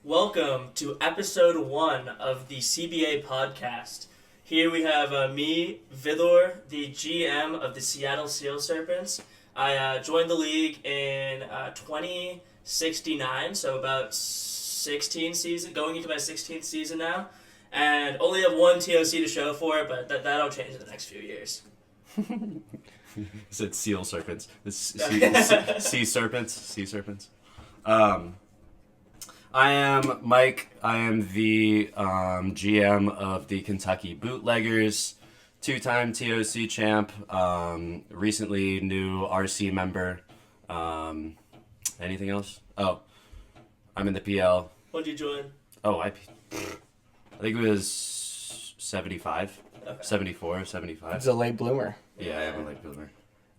Welcome to episode 1 of the CBA podcast. Here we have me, Vidor, the GM of the Seattle Seal Serpents. I joined the league in 2069, so about 16 season, going into my 16th season now, and only have one TOC to show for it, but that'll change in the next few years. You said seal serpents. Sea serpents. Sea serpents. I am Mike. I am the GM of the Kentucky Bootleggers, two-time TOC champ, recently new RC member. Anything else? Oh, I'm in the PL. When did you join? Oh, I think it was 75, okay. 74, 75. It's a late bloomer. Yeah, I am a late bloomer.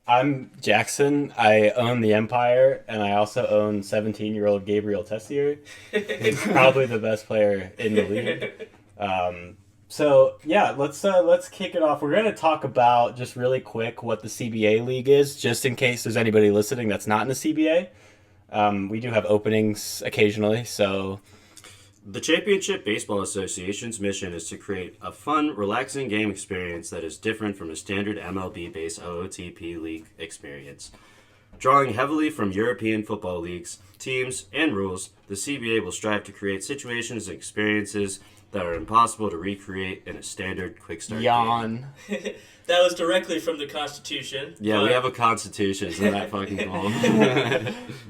I'm Jackson. I own the Empire, and I also own 17-year-old Gabriel Tessier. He's probably the best player in the league. So yeah, let's kick it off. We're going to talk about just really quick what the CBA league is, just in case there's anybody listening that's not in the CBA. We do have openings occasionally, so. The Championship Baseball Association's mission is to create a fun, relaxing game experience that is different from a standard MLB-based OOTP league experience. Drawing heavily from European football leagues, teams, and rules, the CBA will strive to create situations and experiences that are impossible to recreate in a standard quick start Yawn. game. That was directly from the Constitution. Yeah, we have a Constitution, isn't that fucking cool?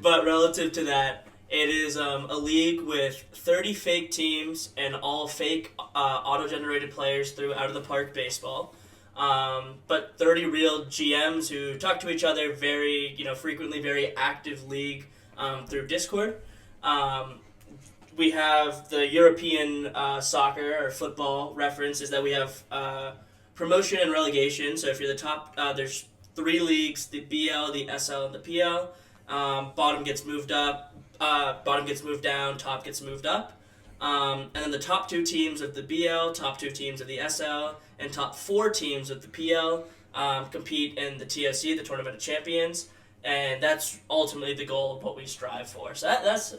But relative to that, it is a league with 30 fake teams and all fake auto-generated players through out-of-the-park baseball. But 30 real GMs who talk to each other very, frequently, very active league through Discord. We have the European soccer or football reference is that we have promotion and relegation. So if you're the top, there's 3 leagues, the BL, the SL, and the PL. Bottom gets moved up. Bottom gets moved down, top gets moved up. And then the top 2 teams of the BL, top 2 teams of the SL, and top 4 teams of the PL compete in the TOC, the Tournament of Champions. And that's ultimately the goal of what we strive for. So that's,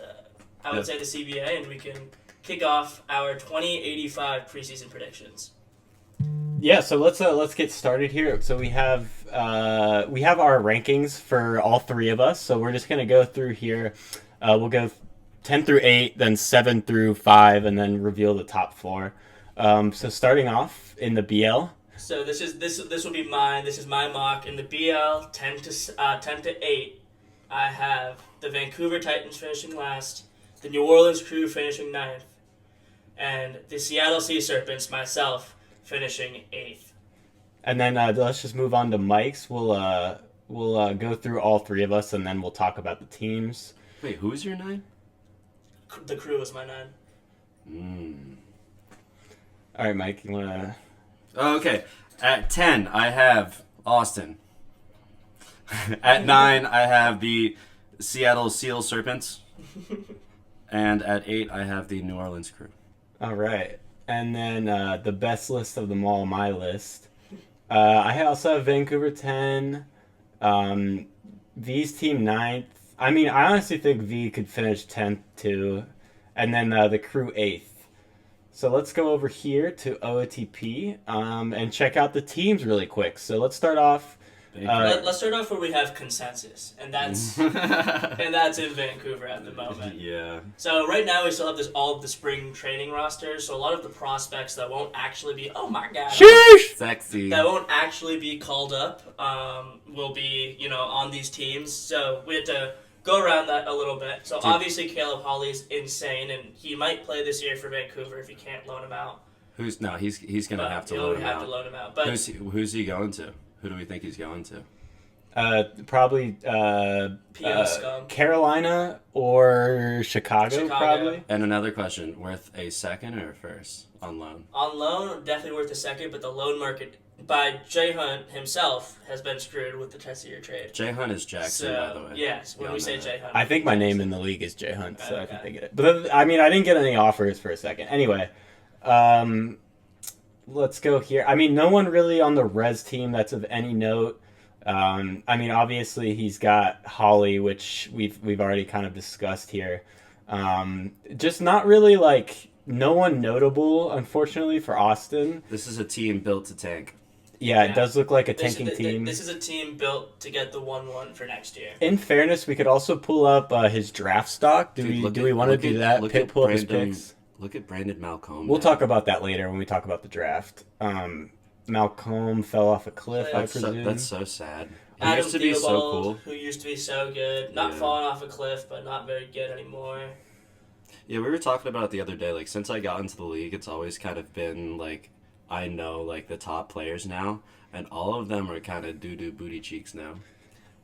I would say, the CBA, and we can kick off our 2085 preseason predictions. Yeah, so let's get started here. So we have our rankings for all 3 of us. So we're just gonna go through here. We'll go 10 through 8, then 7 through 5, and then reveal the top 4. So starting off in the BL. So this will be mine. This is my mock in the BL. 10 to 8. I have the Vancouver Titans finishing last, the New Orleans Crew finishing 9th, and the Seattle Sea Serpents, myself, finishing 8th. And then let's just move on to Mike's. We'll go through all 3 of us, and then we'll talk about the teams. Wait, who's your 9? The Crew is my 9. All right, Mike, you want to... Okay. At 10, I have Austin. At 9, I have the Seattle Seal Serpents. And at 8, I have the New Orleans Crew. All right. And then the best list of them all, my list. I also have Vancouver 10, V's team 9th. I mean, I honestly think V could finish 10th too, and then the Crew 8th. So let's go over here to OOTP and check out the teams really quick. So let's start off. Let's start off where we have consensus, and that's in Vancouver at the moment. Yeah. So right now we still have all of the spring training rosters. So a lot of the prospects that won't actually be sheesh! Sexy. That won't actually be called up will be on these teams. So we had to go around that a little bit. So obviously Caleb Hawley's insane, and he might play this year for Vancouver if he can't loan him out. He's gonna have to loan him out. To loan him out. But who's he going to? Who do we think he's going to? Probably Carolina or Chicago, probably. And another question, worth a second or a first on loan? On loan, definitely worth a second, but the loan market by Jhunt himself has been screwed with the Tessier trade. Jhunt is Jackson, by the way. Yes, when we say Jhunt. I think my name in the league is Jhunt, so okay. I think they get it. But I mean, I didn't get any offers for a second. Anyway, let's go here. I mean, no one really on the Res team that's of any note. I mean, obviously he's got Holly, which we've already kind of discussed here. Just not really like no one notable, unfortunately, for Austin. This is a team built to tank. Yeah, it does look like a tanking team. This is a team built to get the 1-1 for next year. In fairness, we could also pull up his draft stock. Do we want to do that? Pull up his picks. Look at Brandon Malcolm. We'll talk about that later when we talk about the draft. Malcolm fell off a cliff, I presume. That's so sad. He Adam used to be so cool. Who used to be so good. Not falling off a cliff, but not very good anymore. Yeah, we were talking about it the other day. Like, since I got into the league, it's always kind of been, like, I know, like, the top players now, and all of them are kind of doo-doo booty cheeks now.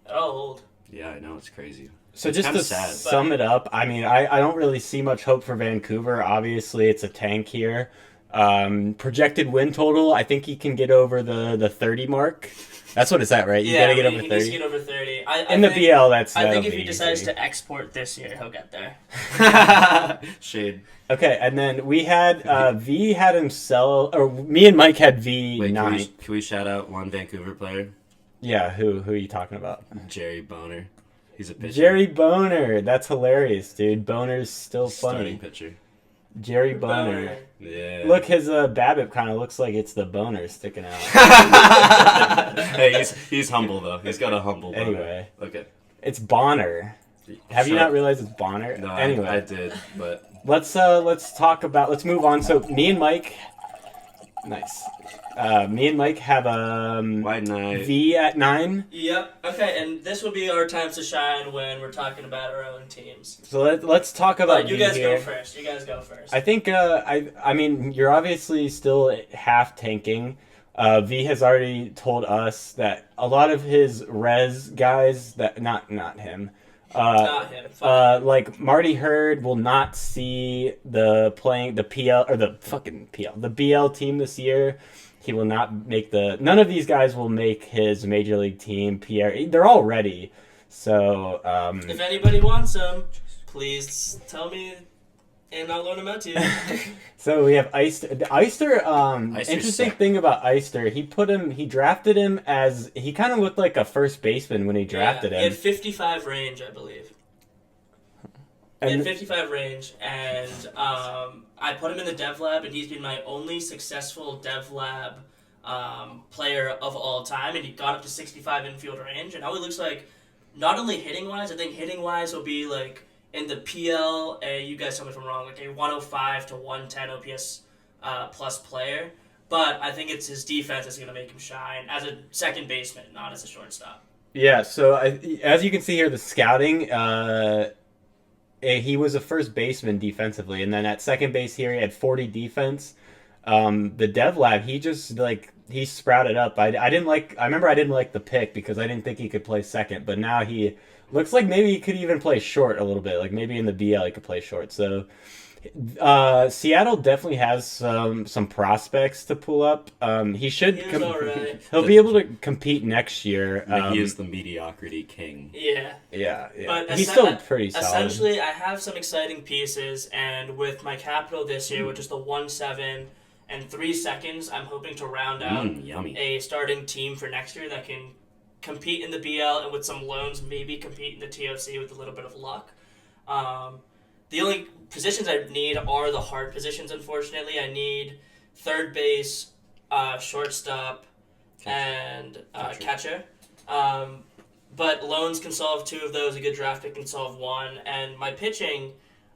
They're all old. Yeah, I know, it's crazy. So it's just to sum it up, I mean, I don't really see much hope for Vancouver. Obviously, it's a tank here. Projected win total, I think he can get over the 30 mark. That's what it's at, right? You gotta get over 30. He get over 30. In the BL, I think if he decides to export this year, he'll get there. Shade. Okay, and then we had V had him sell, or me and Mike had V. Wait, 9. can we shout out one Vancouver player? Yeah, who are you talking about? Jerry Boner. He's a pitcher. Jerry Boner, that's hilarious, dude. Boner's still funny. Starting pitcher. Jerry Boner. Yeah. Look, his BABIP kind of looks like it's the boner sticking out. Hey, he's humble though. He's got a humble boner. Anyway. Okay. It's Bonner. Have you not realized it's Bonner? No, anyway, I did, but let's move on. So me and Mike, nice. Me and Mike have why 9? V at 9. Yep. Okay, and this will be our times to shine when we're talking about our own teams. So let's talk about. But you guys go first. You guys go first. I think I mean you're obviously still half tanking. V has already told us that a lot of his res guys that not him. Not him. Like Marty Hurd will not see the PL or the fucking PL, the BL team this year. He will not make none of these guys will make his major league team. Pierre, they're all ready. So if anybody wants them, please tell me, and I'll loan them out to you. So we have Eister. Interesting sick. thing about Eister, he drafted him as he kind of looked like a first baseman when he drafted him. He had 55 range, I believe. He had 55 range, and I put him in the dev lab, and he's been my only successful dev lab player of all time, and he got up to 65 infield range, and how he looks like, not only hitting-wise, I think hitting-wise will be, like, in the PL, you guys tell me if I'm wrong, like a 105 to 110 OPS plus player, but I think it's his defense that's going to make him shine as a second baseman, not as a shortstop. Yeah, so as you can see here, the scouting... he was a first baseman defensively, and then at second base here he had 40 defense. The dev lab, he just he sprouted up. I remember I didn't like the pick because I didn't think he could play second, but now he looks like maybe he could even play short a little bit. Like maybe in the BL he could play short. So Seattle definitely has some prospects to pull up. He should. He'll be able to compete next year. He is the mediocrity king. Yeah. But he's still pretty solid. Essentially, I have some exciting pieces, and with my capital this year, which is the 1-7 and 3 seconds, I'm hoping to round out a starting team for next year that can compete in the BL and with some loans, maybe compete in the TOC with a little bit of luck. The only positions I need are the hard positions, unfortunately. I need third base, shortstop, and catcher. But loans can solve 2 of those. A good draft pick can solve 1. And my pitching,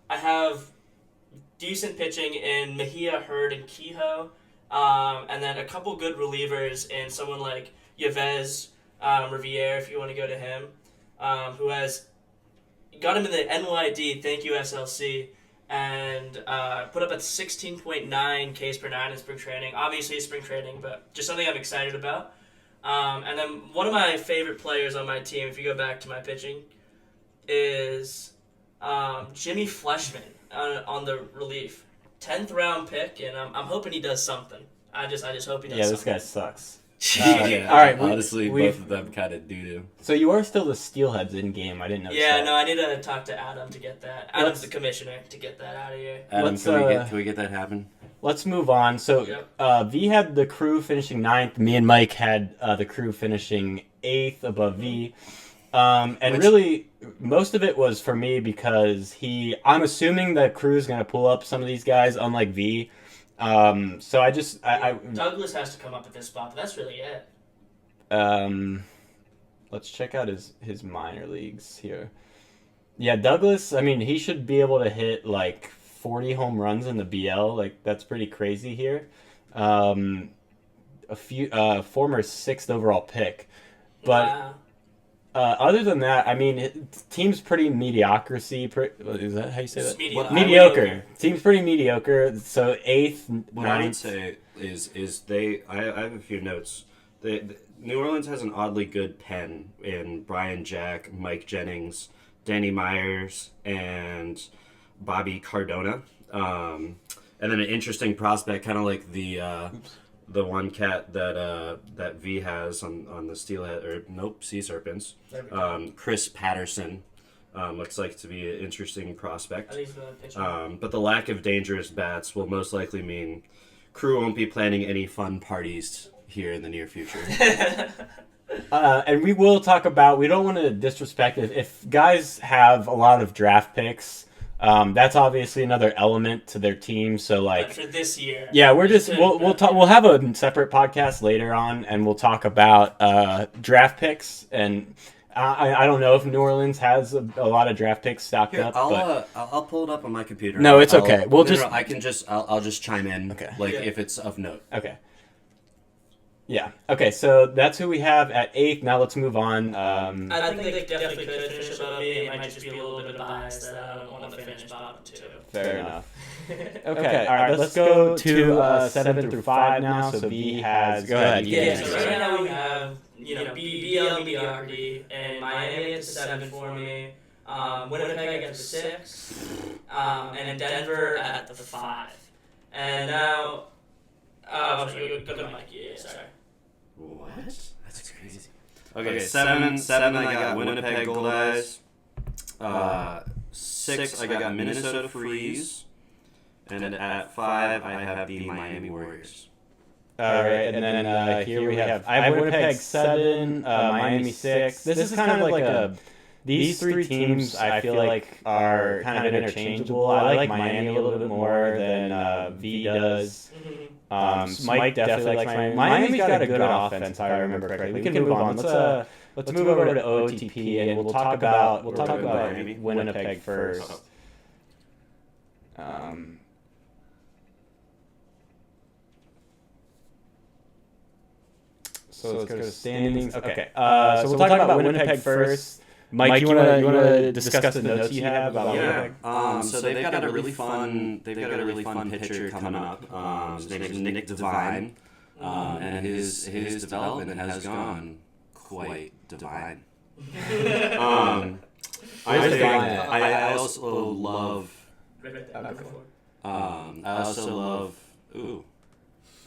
I have decent pitching in Mejia, Hurd, and Kehoe. And then a couple good relievers in someone like Yves Riviere, if you want to go to him, who has... got him in the NYD, thank you SLC, and put up at 16.9 Ks per 9 in spring training. Obviously it's spring training, but just something I'm excited about. And then one of my favorite players on my team, if you go back to my pitching, is Jimmy Fleshman on the relief. 10th round pick, and I'm hoping he does something. I just hope he does something. Yeah, this guy sucks. All right. Honestly, both of them kind of doo-doo. So you are still the Steelheads in game. I didn't know. Yeah, no, I need to talk to Adam to get that. Adam's the commissioner to get that out of here. Adam, can we get that happen? Let's move on. So V had the crew finishing 9th. Me and Mike had the crew finishing 8th above V. And really, most of it was for me because I'm assuming that Crew's going to pull up some of these guys, unlike V. So I Douglas has to come up at this spot, but that's really it. Let's check out his minor leagues here. Yeah, Douglas, I mean, he should be able to hit like 40 home runs in the BL. Like, that's pretty crazy here. A former 6th overall pick. But Wow. Other than that, I mean, team's pretty mediocrity. Is that how you say that? Mediocre. Team's pretty mediocre. So 8th, 9th. What I would say is I have a few notes. New Orleans has an oddly good pen in Brian Jack, Mike Jennings, Danny Myers, and Bobby Cardona. And then an interesting prospect, kind of like the one cat that V has on the Sea Serpents. Chris Patterson looks like to be an interesting prospect. At least for the pitcher. But the lack of dangerous bats will most likely mean Crew won't be planning any fun parties here in the near future. And we will talk about, we don't want to disrespect it. If guys have a lot of draft picks, that's obviously another element to their team. So like, but for this year, yeah, we'll have a separate podcast later on, and we'll talk about draft picks. And I don't know if New Orleans has a lot of draft picks stocked Here, up. I'll pull it up on my computer. No, it's okay. I'll just chime in. Okay. If it's of note. Okay. Yeah. Okay. So that's who we have at 8th. Now let's move on. I think they definitely could finish above me. It might just be a little bit of bias that I don't want to finish bottom 2. Fair enough. Okay. All right. Let's go to 7 through 5 now. So V has. Go ahead. Yeah. So right now we have BL mediocrity, and Miami at 7 for me. Winnipeg at the 6, and then Denver at the 5. And now, sorry, go to Mike. Yeah, sorry. What? That's crazy. Okay, 7 I got Winnipeg Gold Eyes. 6 I got Minnesota Freeze. And at 5 I have the Miami Warriors. All right, and then here we have I have Winnipeg 7, Miami 6. This is kind of like these three teams I feel like are kind of interchangeable. I like Miami a little bit more than V does. Mike definitely likes Miami. Miami's got a good offense, if I remember correctly. We can move on. Let's move over to OTP, and we'll talk about Winnipeg first. So let's go to standings. Okay. So we'll talk about Winnipeg first. Mike, you want to discuss the notes you have about Winnipeg? So they've got a really fun pitcher coming up. His name is Nick Devine, and his development has gone quite divine. I also love.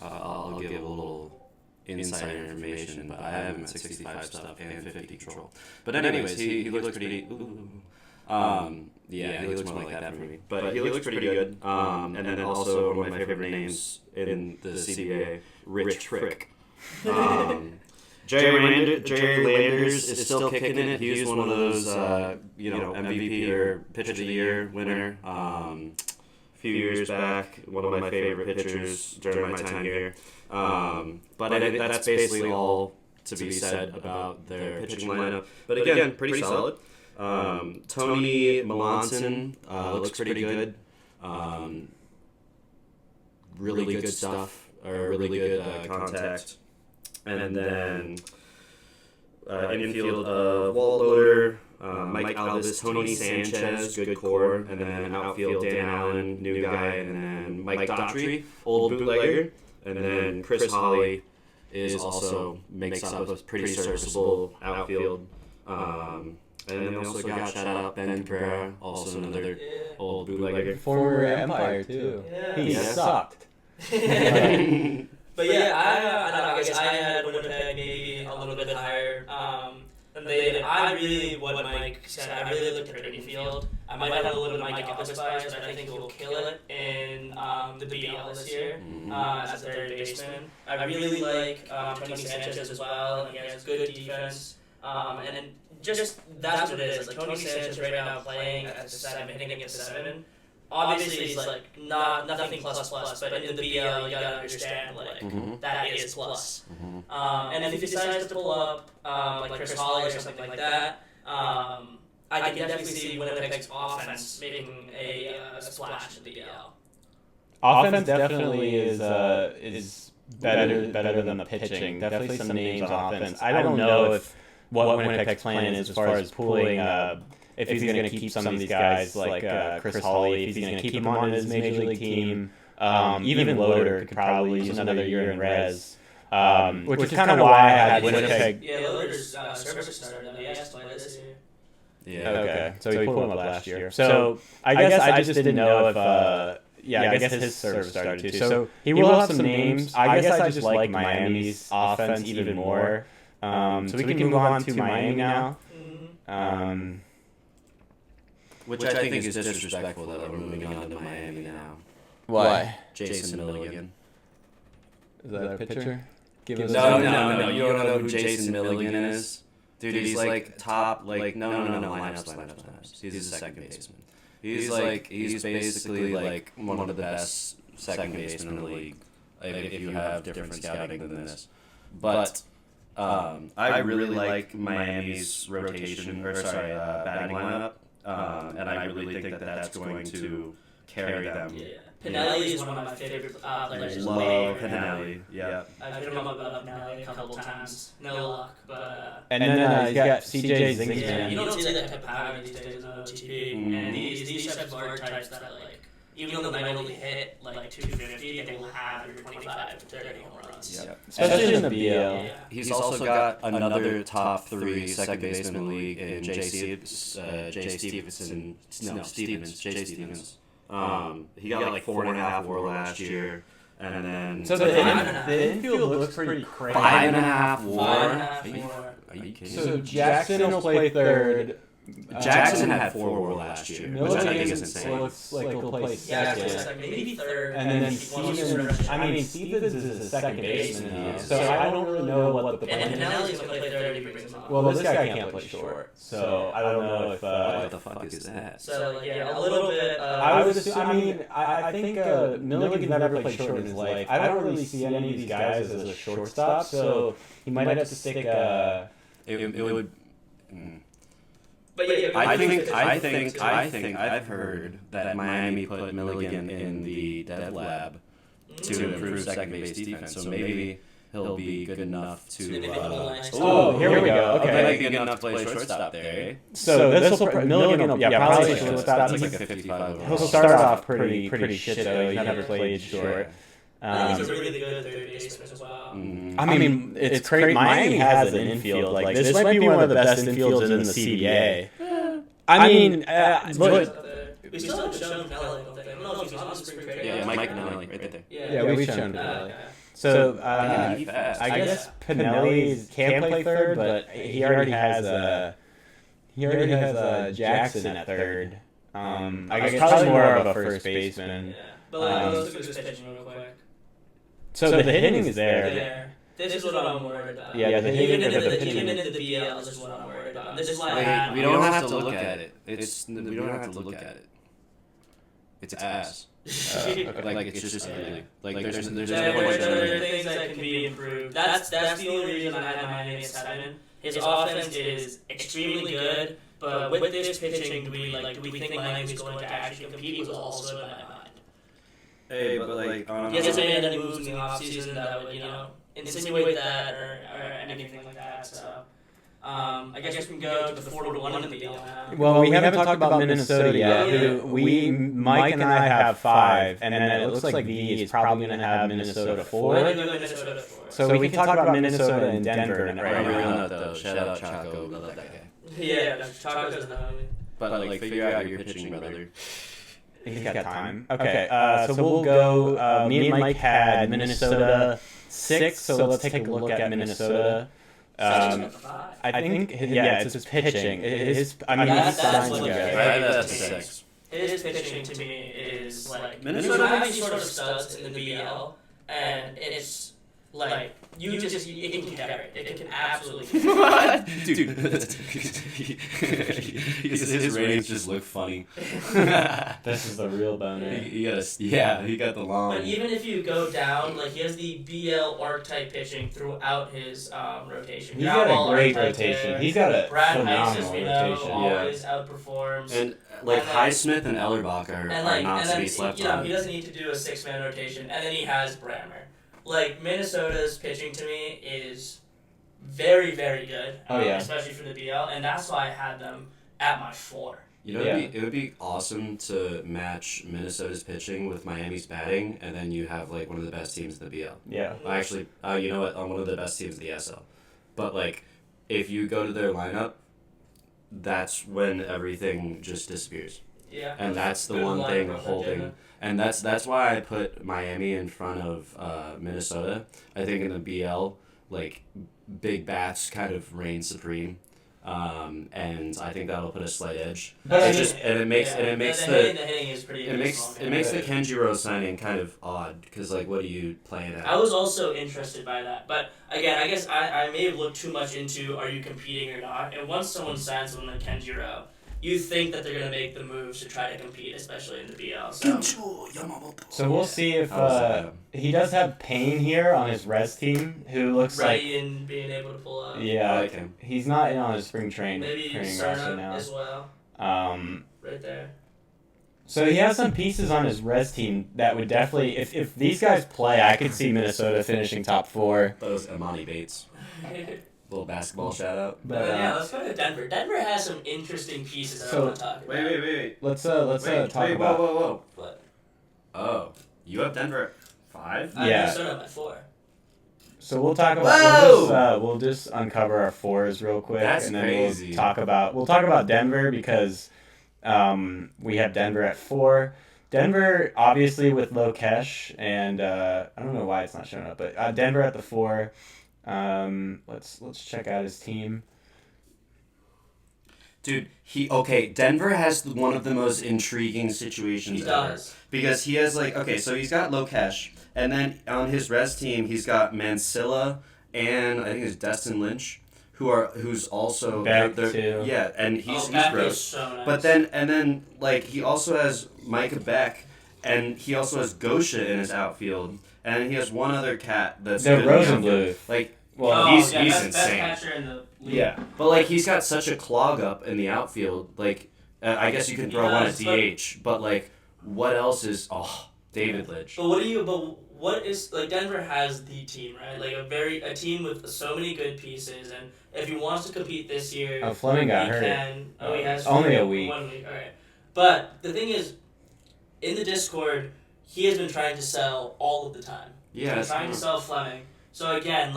I'll give a little insider information, but I have him at 65 stuff and 50 control. But anyways, he looks pretty. He looks more like that for me. But he looks pretty good. And then also one of my favorite names in the CBA, Rich Frick. Jerry Landers is still kicking it. He was one of those, MVP or Pitcher of the Year winner. A few years back, one of my favorite pitchers during my time here. But that's basically all to be said about their pitching lineup. But again, pretty solid. Tony Melanson looks pretty good. Really good stuff, or really good contact. And then infield Walt Loader, Mike Albus, Tony Sanchez, good core, and then outfield Dan Allen, new guy, and then Mike Daughtry, old bootlegger, and then Chris Hawley is also makes up a pretty serviceable outfield. And then they also got shout out Ben Cabrera, also another old bootlegger. Former Empire too. Yeah. He sucked. But yeah, I guess I had Winnipeg maybe a little bit higher than they did. What Mike said, I really looked at their infield. I might have a little bit of Mike Albus bias, but I think he'll kill it in the BL this year as a third baseman. I really like Tony Sanchez as well. He has good defense. And then just that's what it is. Like Tony Sanchez right now playing at the 7, hitting at 7. Obviously, he's like nothing plus, but in the BL, you gotta understand that is plus. And if he decides to pull up like Chris Holly or something like that, I can definitely see Winnipeg's offense making a splash in the BL. Offense definitely is better than the pitching. Definitely some names on offense. I don't know if what Winnipeg's plan is as far as pulling. If he's going to keep some of these guys like Chris Holly, if he's going to keep him on his major league team. Even Loader could probably use another year in res, which is kind of why I had Winnipeg. Yeah, Loader's service started. He has to play this year. Yeah. Okay. So he pulled him up last year. So I guess I just didn't know if. I guess his service started too. So he will have some names. I guess I just like Miami's offense even more. So we can move on to Miami now. Which I think is disrespectful that we're moving on to Miami now. Why? Jason Milligan. Is that a pitcher? No. You don't know who Jason Milligan is? Dude, he's like top, like, no, lineups. He's a second baseman. He's basically like one of the best second basemen in the league, if you have different scouting than this. But I really like Miami's batting lineup. And I really think that that's going to carry them. Yeah. Pinelli is one of my favorite players. Love Pinelli. Yeah. I've hit him up about Pinelli a couple times. No luck, but. And then he's got CJ Zingston. Yeah, you don't see that type of power these days on OTP. And these types of archetypes that even though they might only hit like 250, they will have your 25 to 30 home runs. Yep. Especially in the BL. Yeah. He's also got another top 3 second baseman in the league in Jay Stevens. He got like 4.5 WAR last year, and then so the infield looks pretty crazy. 5.5 WAR. Are you kidding? So Jackson will play third. Jackson had 4 WAR last year, which I think is insane. Looks like he'll play second. second. Maybe third. And then Stevens is a second baseman, so I don't really know what the plan is. And Pinelli's going to play third if he brings him on. Well, this guy can't play short, so I don't know if... what the fuck is that? So, a little bit... I think Milligan's never played short in his life. I don't really see any of these guys as a shortstop, so he might have to stick... It would... But yeah, I think I've heard that Miami put Milligan in the dev lab to improve second base defense. So maybe he'll be good enough to. Here we go. Okay, might be good enough to play shortstop there. So this will Milligan will probably shortstop. He's like a 55. He'll start off pretty shit though. He's never played short. I think he's a really good third baseman as well. I mean, it's crazy. Miami has an infield. Like this might be one of the best infields in the CBA. I mean, we still haven't shown Pinelli. I don't know if he's on the spring training. Yeah, Mike Pinelli, right there. Yeah, we've shown Pinelli. So I guess Pinelli can play third, but he already has Jackson at third. I guess probably more of a first baseman. Yeah, but let's look at his pitching real quick. So the hitting is there. This is what I'm worried about. Yeah, the hitting even in the BL, this is what I'm worried about. This is why we don't have to look at it. We don't have to look at it. It's ass. Like it's just ugly. Like there's no point. There are things that can be improved. That's the only reason I had Miami at 7. His offense is extremely good, but with this pitching, do we think Miami's going to actually compete? Was also in my mind. Hey, but like he hasn't made any moves in the offseason that would insinuate that or anything like that. So I guess we can go to the 4-1 in the BL now. Well, we haven't talked about Minnesota yet. Mike and I have 5, and then it looks like V is probably going to have Minnesota 4. So we can talk about Minnesota and Denver. Right, real note though. Shout out Chaco. Love that guy. Yeah, Chaco's the homie. But like, figure out your pitching, brother. He's got time. Okay, so we'll go. Me and Mike had Minnesota 6, so let's take a look at Minnesota. I think, it's his pitching. He's signed you guys. That's 6. His pitching to me is like Minnesota has these sort of studs in the BL, and it's like it can carry. It can absolutely. What? Dude, his ratings just look funny. This is the real boner. He got the long. But even if you go down, like he has the BL archetype pitching throughout his rotation. He's got a great archetype rotation. there. He's got a Brad phenomenal Heiss, we know, rotation. always outperforms. And like Highsmith and Ellerbach are not to be slept on. He doesn't need to do a 6-man rotation, and then he has Brammer. Like Minnesota's pitching to me is very, very good. Especially for the BL, and that's why I had them at my 4. You know, it would be awesome to match Minnesota's pitching with Miami's batting, and then you have like one of the best teams in the BL. Yeah. Actually, you know what? One of the best teams in the SL. But like, if you go to their lineup, that's when everything just disappears. Yeah. And that's the one thing holding. And that's why I put Miami in front of Minnesota. I think in the BL, like big bats kind of reign supreme. And I think that'll put a slight edge. It makes the hitting is pretty. It makes the Kenjiro signing kind of odd because like what are you playing at? I was also interested by that, but again, I guess I may have looked too much into are you competing or not. And once someone signs someone like Kenjiro, you think that they're gonna make the moves to try to compete, especially in the BL. So we'll see if he does have Payne here on his res team, who looks ready and being able to pull up. Yeah, I like him. He's not in on his spring training Maybe roster now. as well. Right there. So he has some pieces on his res team that would definitely, if these guys play, I could see Minnesota finishing top 4. That was Amani Bates. Little basketball shout out. But let's go to Denver. Denver has some interesting pieces that I want to talk about. Wait. Let's talk about. Whoa. What? Oh, you have Denver at 5? I have Minnesota at 4. So we'll talk about. We'll just uncover our 4s real quick, That's and then crazy. we'll talk about Denver because we have Denver at 4. Denver obviously with Lokesh, and I don't know why it's not showing up, but Denver at the 4. Let's check out his team. Dude, Denver has one of the most intriguing situations ever. Because he has so he's got Lokesh, and then on his res team he's got Mansilla and I think it's Destin Lynch, who's also Beck too. Yeah, and he's gross. So nice. But then he also has Micah Beck, and he also has Gosha in his outfield. And he has one other cat that's good in the outfield. He's insane. Best catcher in the league. Yeah, but he's got such a clog up in the outfield. I guess you can throw one at DH, but what else is David Lynch? But what is Denver has the team, right? A team with so many good pieces, and if he wants to compete this year, Fleming got hurt. He has only a week. 1 week. All right, but the thing is, in the Discord, he has been trying to sell all of the time. Yeah, he's been trying to sell Fleming. So again,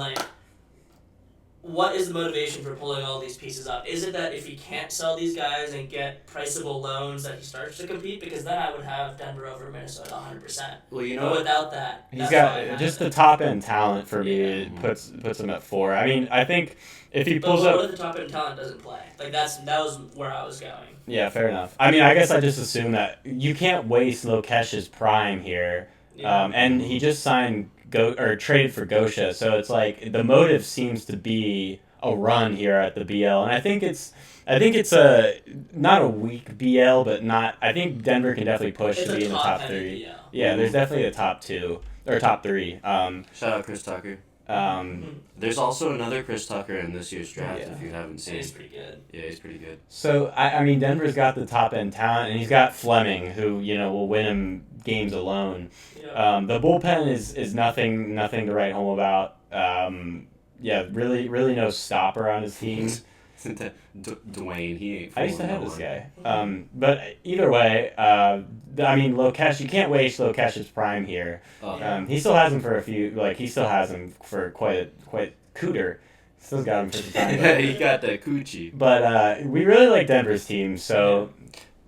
what is the motivation for pulling all these pieces up? Is it that if he can't sell these guys and get priceable loans that he starts to compete? Because then I would have Denver over Minnesota 100%. Well, but without that, he's got just the top end talent for me. It puts him at 4. I mean, I think if he pulls up, what if the top end talent doesn't play? That was where I was going. Yeah, fair enough. I mean, I guess I just assume that you can't waste Lokesh's prime here, and he just signed. Traded for Gosha, so it's the motive seems to be a run here at the BL, and I think it's a not a weak BL, but not. I think Denver can definitely push to be in the top 3. BL. Yeah, there's definitely a top 2 or top 3. Shout out Chris Tucker. There's also another Chris Tucker in this year's draft if you haven't seen. He's pretty good. Yeah, he's pretty good. So I mean, Denver's got the top end talent, and he's got Fleming, who will win him games alone. The bullpen is nothing to write home about. Really no stopper on his team. Dwayne, he ain't. I used to have this guy. But either way, Lokesh, you can't waste Lokesh's prime here. He still has him for a few. He still has him for quite cooter. Still got him for the time. Yeah, he got the coochie. But we really like Denver's team, so.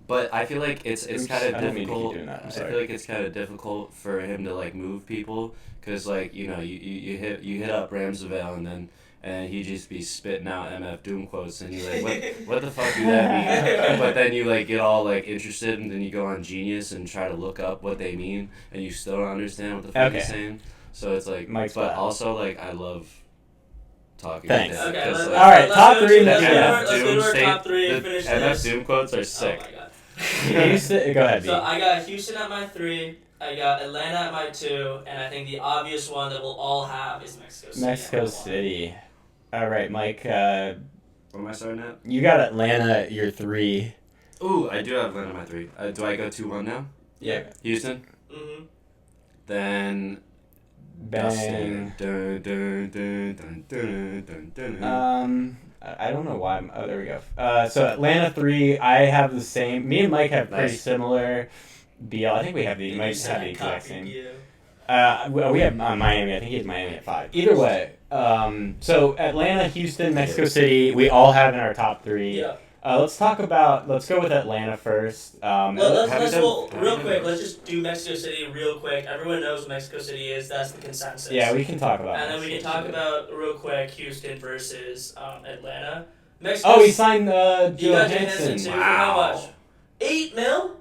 But I feel like it's kind of difficult. I feel like it's kind of difficult for him to move people because you hit up Ramsavale and he just be spitting out MF Doom quotes and you're like what the fuck do that mean? But then you get all interested and then you go on Genius and try to look up what they mean and you still don't understand what the fuck he's saying. So it's like, Mike's but bad. also like I love talking. Thanks. To Dan, Okay, 'cause, let's, like, All right, let's top go three to- next let's year. go to our- let's go to our State- top three and the finish MF this. Doom quotes are Oh sick. my god. Houston, go ahead, B. So I got Houston at my 3, I got Atlanta at my 2, and I think the obvious one that we'll all have is Mexico City. Mexico at my 1. City. All right, Mike. What am I starting at? You got Atlanta at your 3. Ooh, I do have Atlanta at my 3. Do I go 2-1 now? Yeah. Houston. Mm-hmm. Then Bang. Dustin. Dun, dun, dun, dun, dun, dun, dun. I don't know why. Oh, there we go. So Atlanta 3. I have the same. Me and Mike have pretty Nice. similar. BL. I think we have the. You Might said have the I exact copied same. you. We have Miami. I think he has Miami at 5. Either way. So Atlanta, Houston, Mexico City. We all have in our top 3. Yeah. Let's go with Atlanta first. Well, Have you done- real quick, let's just do Mexico City real quick. Everyone knows what Mexico City is. That's the consensus. Yeah, we can talk about. And then we can Mexico talk City. about real quick Houston versus Atlanta. Mexico. Oh, he signed You got Johansson Johansson. too. For how Wow. much? 8 mil?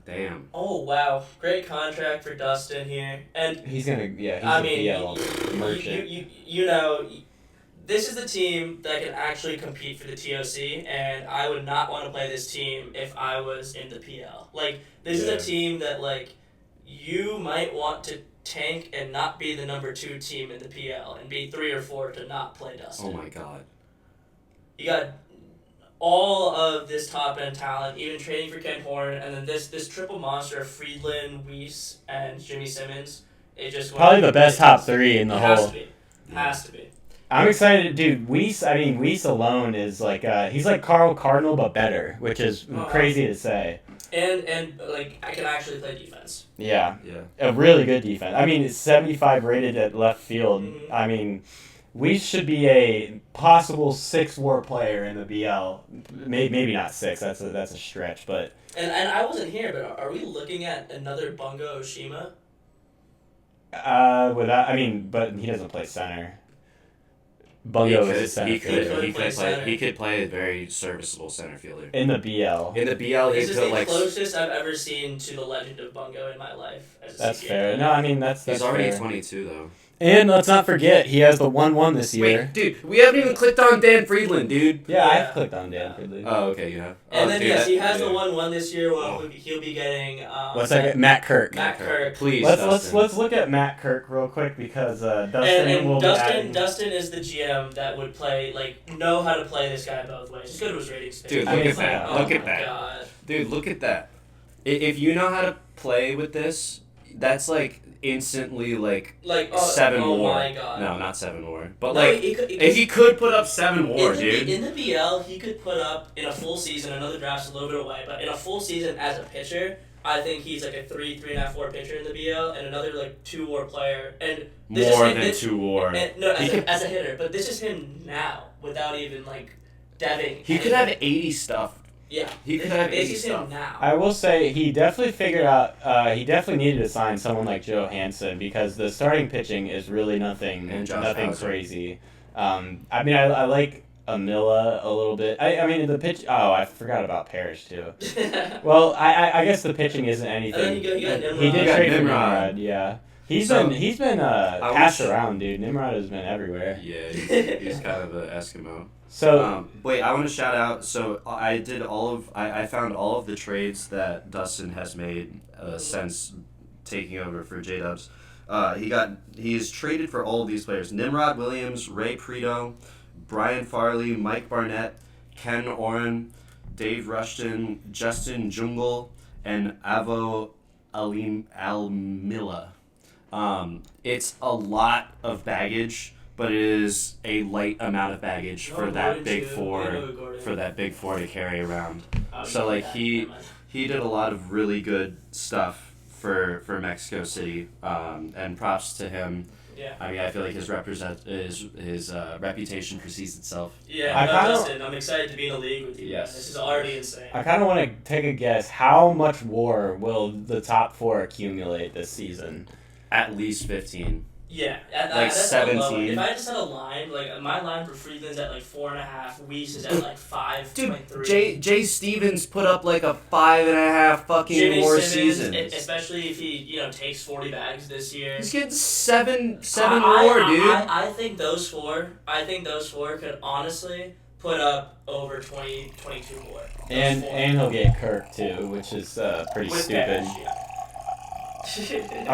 Damn. Oh wow, great contract for Dustin here. And He's gonna. Yeah, he's I a mean, BL merchant. you know, this is the team that can actually compete for the TOC, and I would not want to play this team if I was in the PL. Like, this is Yeah. a team that, like, you might want to tank and not be the number 2 team in the PL and be 3 or 4 to not play Dustin. Oh my god. You got all of this top end talent, even trading for Ken Horn, and then this triple monster of Friedland, Weiss, and Jimmy Simmons. It just Probably the best top 3 in the It has whole. to be. Has to be. I'm excited, dude. Weiss alone is like he's like Carl Cardinal but better, which is crazy to say. And like I can actually play defense. Yeah, Yeah. a really good defense. I mean, it's 75 rated at left field. Mhm. I mean, Weiss should be a possible 6 WAR player in the BL. Maybe not 6. That's a stretch, but And I wasn't here, but are we looking at another Bungo Oshima? but he doesn't play center. Bungo is a center fielder. He could play a very serviceable center fielder. In the BL. In the BL, This he is could the like. closest I've ever seen to the legend of Bungo in my life. As a That's CBA fair. player. No, I mean that's He's already fair. 22 though. And let's not forget, he has the 1-1 this year. Wait, dude, we haven't even clicked on Dan Friedland, dude. Yeah, Yeah. I've clicked on Dan Friedland. Oh, okay, you have. And then dude, yes, that- he has yeah. the 1-1 this year. Well, he'll be getting. What's that? Matt Kirk. Matt Kirk. Please, Let's Dustin. look at Matt Kirk real quick because Dustin And will be adding. Dustin is the GM that would know how to play this guy both ways. Just go to his ratings page. Dude, look at that. Oh Look at my that. God. Dude, look at that. If you know how to play with this, that's like instantly like Like 7 oh war. my God. No, not 7 war. But No, like, if he could put up 7 war, dude. In the BL, he could put up in a full season. Another draft's a little bit away, but in a full season as a pitcher, I think he's like a 3.5 WAR pitcher in the BL, and another like 2 WAR player. And this More is him, than 2 war. No, as a hitter, but this is him now without even like deving. He could have 80 stuff. Yeah, He could have this 80 is stuff. him now. I will say he definitely figured out. He definitely needed to sign someone like Johansson because the starting pitching is really nothing And Josh nothing Hauser. crazy. I mean, I like Amila a little bit. I mean the pitch. Oh, I forgot about Parrish too. Well, I guess the pitching isn't anything. And then you got Nimrod. He did You got trade for Nimrod. Nimrod. Yeah, he's So, been I passed wish- around, dude. Nimrod has been everywhere. Yeah, he's kind of an Eskimo. So Wait, I want to shout out. So I found all of the trades that Dustin has made since taking over for J Dubs. He's traded for all of these players: Nimrod Williams, Ray Prito, Brian Farley, Mike Barnett, Ken Oren, Dave Rushton, Justin Jungle, and Avo Almila. It's a lot of baggage, but it is a light amount of baggage for that big four to carry around. So like he did a lot of really good stuff for Mexico City, and props to him. Yeah. I mean, I feel like his reputation precedes itself. Yeah, Dustin, I'm excited to be in the league with you. Yes. Man. This is already insane. I kind of want to take a guess. How much WAR will the top 4 accumulate this season? At least 15. Yeah, Like that's the low. 17. If I just had a line, like my line for Friedland's at like 4.5, Weiss is at like 5.3. Dude, Jay Stevens put up like a 5.5 fucking Jimmy more Simmons, seasons. especially if he takes 40 bags this year. He's getting seven more, dude. I think those four. I think those four could honestly put up over 20, 22 more. And he'll get Kirk too, which is pretty With stupid. Bash, yeah.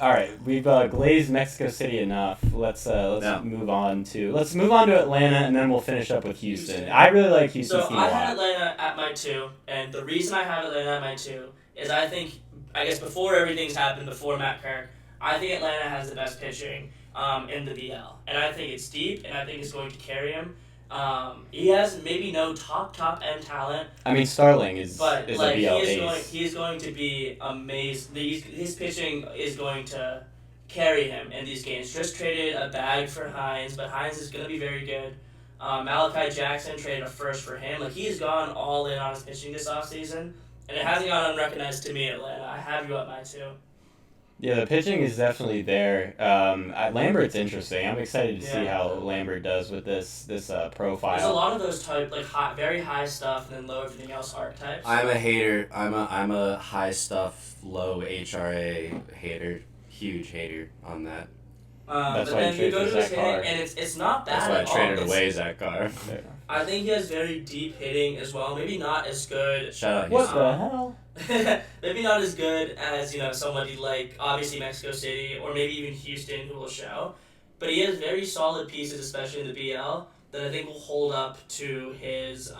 All right. We've glazed Mexico City enough. Let's move on to Atlanta, and then we'll finish up with Houston. I really like Houston's team a I lot. had Atlanta at my 2, and the reason I have Atlanta at my 2 is I guess before everything's happened, before Matt Kirk, I think Atlanta has the best pitching in the BL, and I think it's deep, and I think it's going to carry him. He has maybe no top end talent. I mean, Starling is But a like BL ace. he is going to be amazing. His pitching is going to carry him in these games. Just traded a bag for Hines, but Hines is going to be very good. Malachi Jackson traded a first for him. Like he's gone all in on his pitching this offseason, and it hasn't gone unrecognized to me, Atlanta. I have you at my 2. Yeah, the pitching is definitely there. Lambert's interesting. I'm excited to see how Lambert does with this profile. There's a lot of those type very high stuff and then low everything else archetypes. I'm a hater. I'm a high stuff, low HRA hater. Huge hater on that. That's but why then you you go to traded his Zach hitting, Carr. and it's not bad That's why I at all. traded away Zach Carr. I think he has very deep hitting as well. Maybe not as good. Shout out What Houston. the hell? Maybe not as good as somebody like obviously Mexico City or maybe even Houston who will show, but he has very solid pieces, especially in the BL, that I think will hold up to his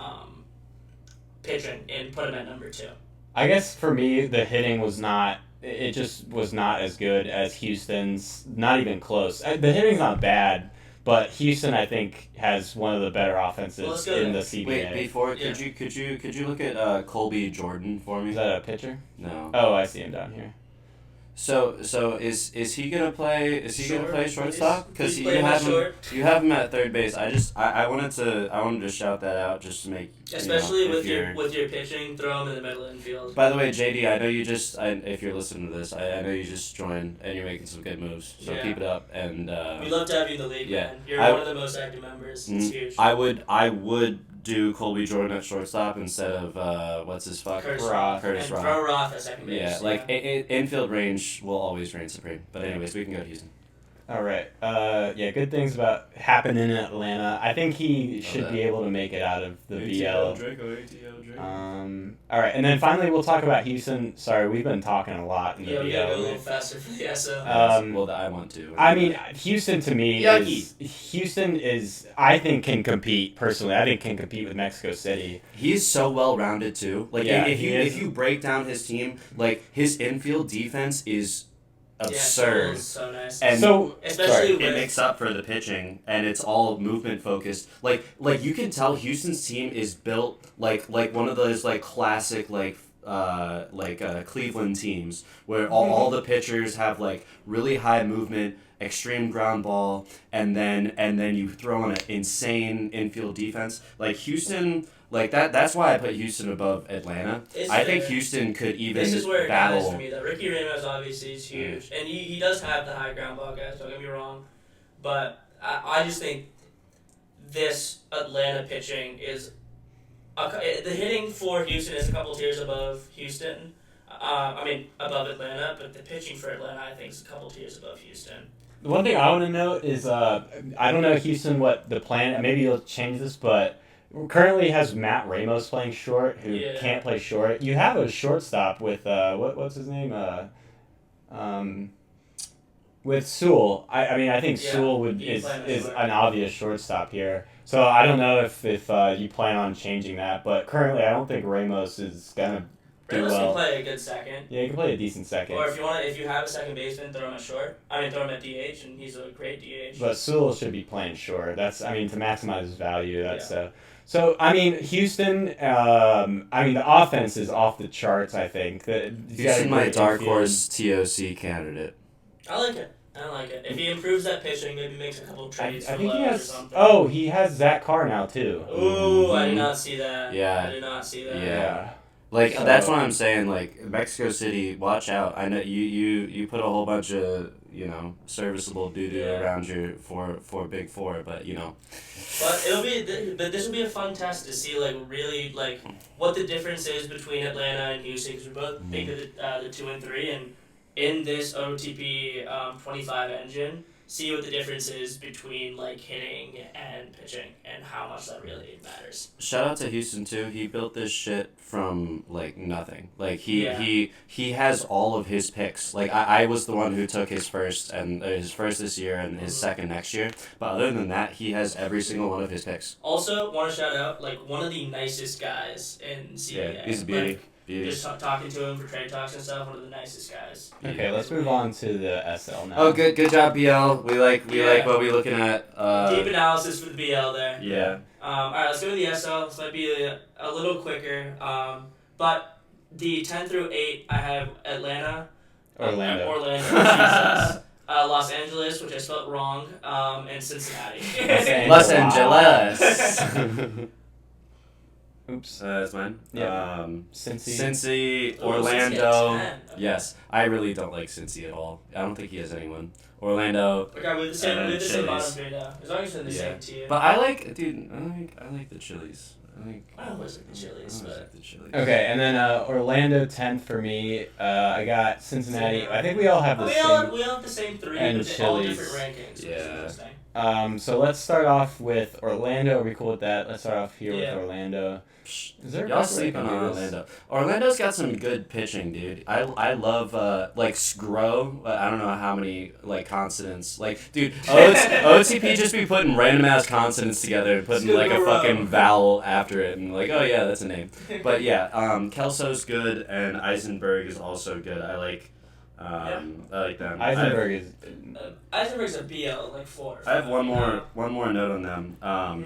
pitching and put him at number 2. I guess for me, the hitting was not. It just was not as good as Houston's. Not even close. The hitting's not bad, but Houston, I think, has one of the better offenses in the CBA. Wait, before could you look at Colby Jordan for me? Is that a pitcher? No. Oh, I see him down here. So is he gonna play? Is he gonna play shortstop? Because Please you play him at you have him at third base. I wanted to shout that out just to make Especially with your your pitching, throw him in the middle of the infield. By the way, JD, I know you if you're listening to this, I know you just joined and you're making some good moves. So keep it up. And we love to have you in the league, man. You're one of the most active members. It's huge. I would do Colby Jordan at shortstop instead of what's his fuck? Curtis Roth. Roth. Throw Roth at second base. Yeah, like infield range will always reign supreme. But anyways, we can go to Houston. All right. Good things about happening in Atlanta. I think he should be able to make it out of the BL. All right, and then finally we'll talk about Houston. Sorry, we've been talking a lot in the BL. We gotta go a little faster for the SO. Well, I want to. I mean, Houston to me is I think can compete personally. I think can compete with Mexico City. He's so well rounded too. Like if you break down his team, like his infield defense is absurd. Yeah, so nice. And especially it makes up for the pitching, and it's all movement focused. Like you can tell Houston's team is built like one of those like classic Cleveland teams where all the pitchers have like really high movement, extreme ground ball, and then you throw in an insane infield defense. Like Houston. Like that's why I put Houston above Atlanta. I think Houston could even this is where it battle. matters for me. That Ricky Ramos obviously is huge, and he does have the high ground ball, guys. Don't get me wrong, but I just think this Atlanta pitching is the hitting for Houston is a couple tiers above Houston. Above Atlanta, but the pitching for Atlanta I think is a couple tiers above Houston. The one thing I want to note is I don't know Houston what the plan. Maybe you'll change this, but. Currently has Matt Ramos playing short, who can't play short. You have a shortstop with what's his name? With Sewell. I think Sewell is an obvious shortstop here. So I don't know if you plan on changing that, but currently I don't think Ramos is gonna do Ramos well. can play a good second. Yeah, he can play a decent second. Or if you have a second baseman, throw him at short. Throw him at DH, and he's a great DH. But Sewell should be playing short. That's to maximize his value. So, Houston, the offense is off the charts, I think. Houston, my dark horse TOC candidate. I like it. If he improves that pitching, maybe makes a couple of trades for Lowe's or something. Oh, he has Zach Carr now, too. Ooh, I did not see that. Yeah. I did not see that. Yeah. That's what I'm saying. Like, Mexico City, watch out. I know you put a whole bunch of serviceable doo-doo around your four big four, but But this will be a fun test to see really what the difference is between Atlanta and Houston, because we both think that the 2 and 3, and in this OTP 25 engine, see what the difference is between hitting and pitching and how much that really matters. Shout out to Houston too. He built this shit from nothing. He has all of his picks. I was the one who took his first this year and his second next year. But other than that, he has every single one of his picks. Also, want to shout out one of the nicest guys in CBA. Yeah, he's a beauty. Just talking to him for trade talks and stuff, one of the nicest guys. Okay, let's move on to the SL now. Oh, good job, BL. We like what we're looking at. Deep analysis for the BL there. Yeah. All right, let's go to the SL. This might be a little quicker. But the 10 through 8, I have Atlanta. Orlando. Jesus. Los Angeles, which I spelled wrong, and Cincinnati. Los Angeles. Oops. That's mine. Yeah. Cincy, Oh, Orlando. Cincy at 10. Okay. Yes, I really don't like Cincy at all. I don't think he has anyone. Orlando. Okay, we have the same Chili's. bottom three now. As long as you're in the same tier. But I like the Chili's. I always like the Chili's, but... the Chili's. Okay, and then Orlando 10th for me. I got Cincinnati. I think we all have the same. We all have the same 3, and but they're all Chili's. different rankings. Yeah. So let's start off with Orlando. Are we cool with that? Let's start off here Yeah. with Orlando. Is there a Y'all better way sleeping to do on this? Orlando. Orlando's got some good pitching, dude. I love Scro. I don't know how many consonants. Dude, OTP just be putting random ass consonants together and putting a fucking vowel after it and oh yeah, that's a name. But yeah, Kelso's good and Eisenberg is also good. I like them. Eisenberg's a BL 4. I have one more note on them.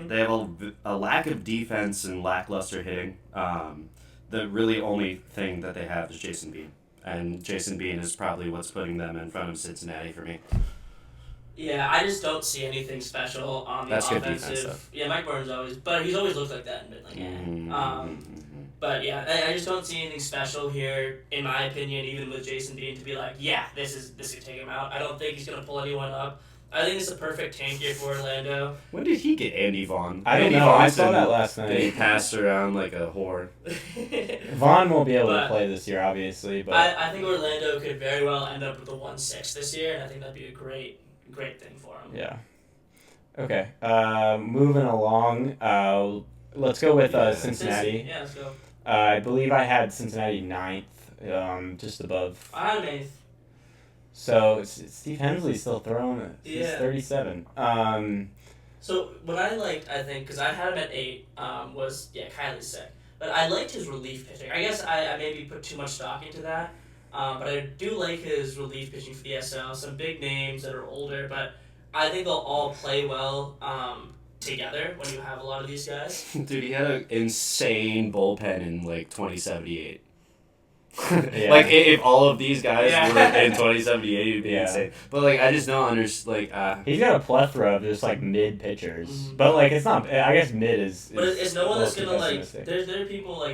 They have a lack of defense and lackluster hitting. The really only thing that they have is Jason Bean, and Jason Bean is probably what's putting them in front of Cincinnati for me. Yeah, I just don't see anything special on the offensive. Good defense, though. Yeah, Mike Burns he's always looked like that in Midland. But yeah, I just don't see anything special here, in my opinion, even with Jason Bean, to be this could take him out. I don't think he's gonna pull anyone up. I think it's a perfect tank here for Orlando. When did he get Andy Vaughn? I don't know. I saw that last night. He passed around like a whore. Vaughn won't be able to play this year, obviously, but I think Orlando could very well end up with a 1-6 this year, and I think that'd be a great thing for him. Yeah. Okay. Moving along. Let's go with Cincinnati. Yeah, let's go. I believe I had Cincinnati 9th, just above. I had him 8th. So Steve Hensley's still throwing it. He's Yeah. 37. So what I liked, I think, because I had him at 8, was Kylie's sick, but I liked his relief pitching. I guess I maybe put too much stock into that, but I do like his relief pitching for the SL. Some big names that are older, but I think they'll all play well together when you have a lot of these guys. Dude, he had an insane bullpen in 2078. Yeah. If all of these guys were in 2078, it'd be insane. But I just don't understand. He's got a plethora of just mid pitchers, but it's not. I guess mid is. But it's no one that's gonna pessimistic. There are people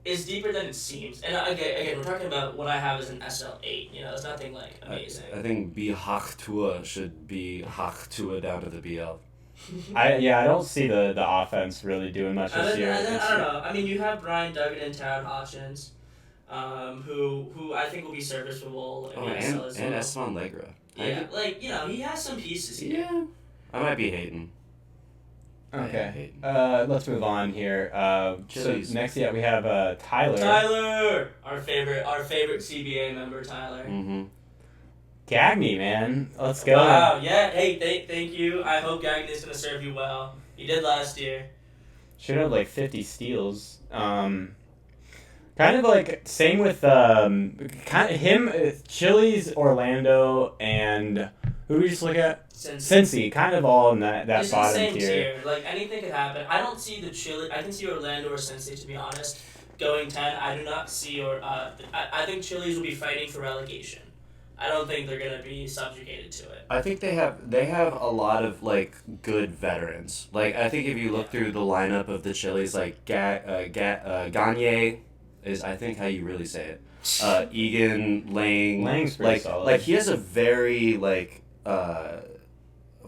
it's deeper than it seems. And again, we're talking about what I have as an SL8. It's nothing amazing. I think B Hachtua should be Hachtua down to the BL. I don't see the offense really doing much this year. I don't know. I mean, you have Brian Duggan and Tad Hutchins, who I think will be serviceable in the SL as well. And Esteban Legra. Yeah, he has some pieces here. Yeah. I might be hating. Okay. Let's move on here. So next, we have Tyler. Tyler, our favorite CBA member, Tyler. Mm-hmm. Gagne, man, let's go. Wow. Yeah. Hey, thank you. I hope Gagne is gonna serve you well. He did last year. Should have 50 steals. Kind of same with kind of him, Chili's, Orlando, and who did we just look at? Cincy, kind of all in that it's bottom the same tier. Anything could happen. I don't see the Chili. I can see Orlando or Cincy, to be honest, going 10. I do not see I think Chili's will be fighting for relegation. I don't think they're gonna be subjugated to it. I think they have a lot of good veterans. I think if you look through the lineup of the Chili's, Gagne, is I think how you really say it. Egan Lang. Lang's pretty solid. Like he has a very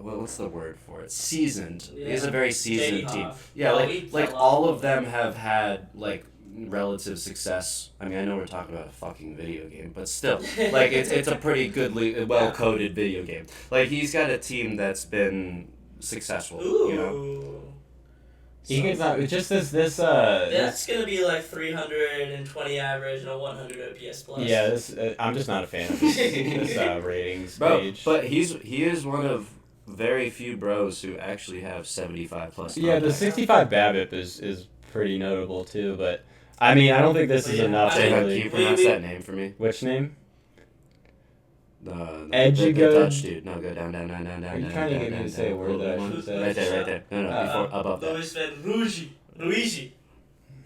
what's the word for it? Seasoned. Yeah. He has a very seasoned JD team. Hoff. Yeah, Well, he like fell all off. of them have had like relative success. I mean, I know we're talking about a fucking video game, but still, like it's a pretty good, well coded video game. Like he's got a team that's been successful. Ooh. You know. Egan's not just this. That's gonna be like 320 average and a 100 OPS plus. Yeah, this I'm just not a fan of this ratings Bro, page. but he is one of very few bros who actually have 75 plus. Yeah, the contacts. 65 BABIP is pretty notable too. But I mean, I don't think this is enough to Jay, can really. you pronounce that name for me? Which name? The Edgigo- Dutch dude. No, go down. Are you trying to get me to say a word that I should say? Right there. No, before above that. Luis Van Luigi.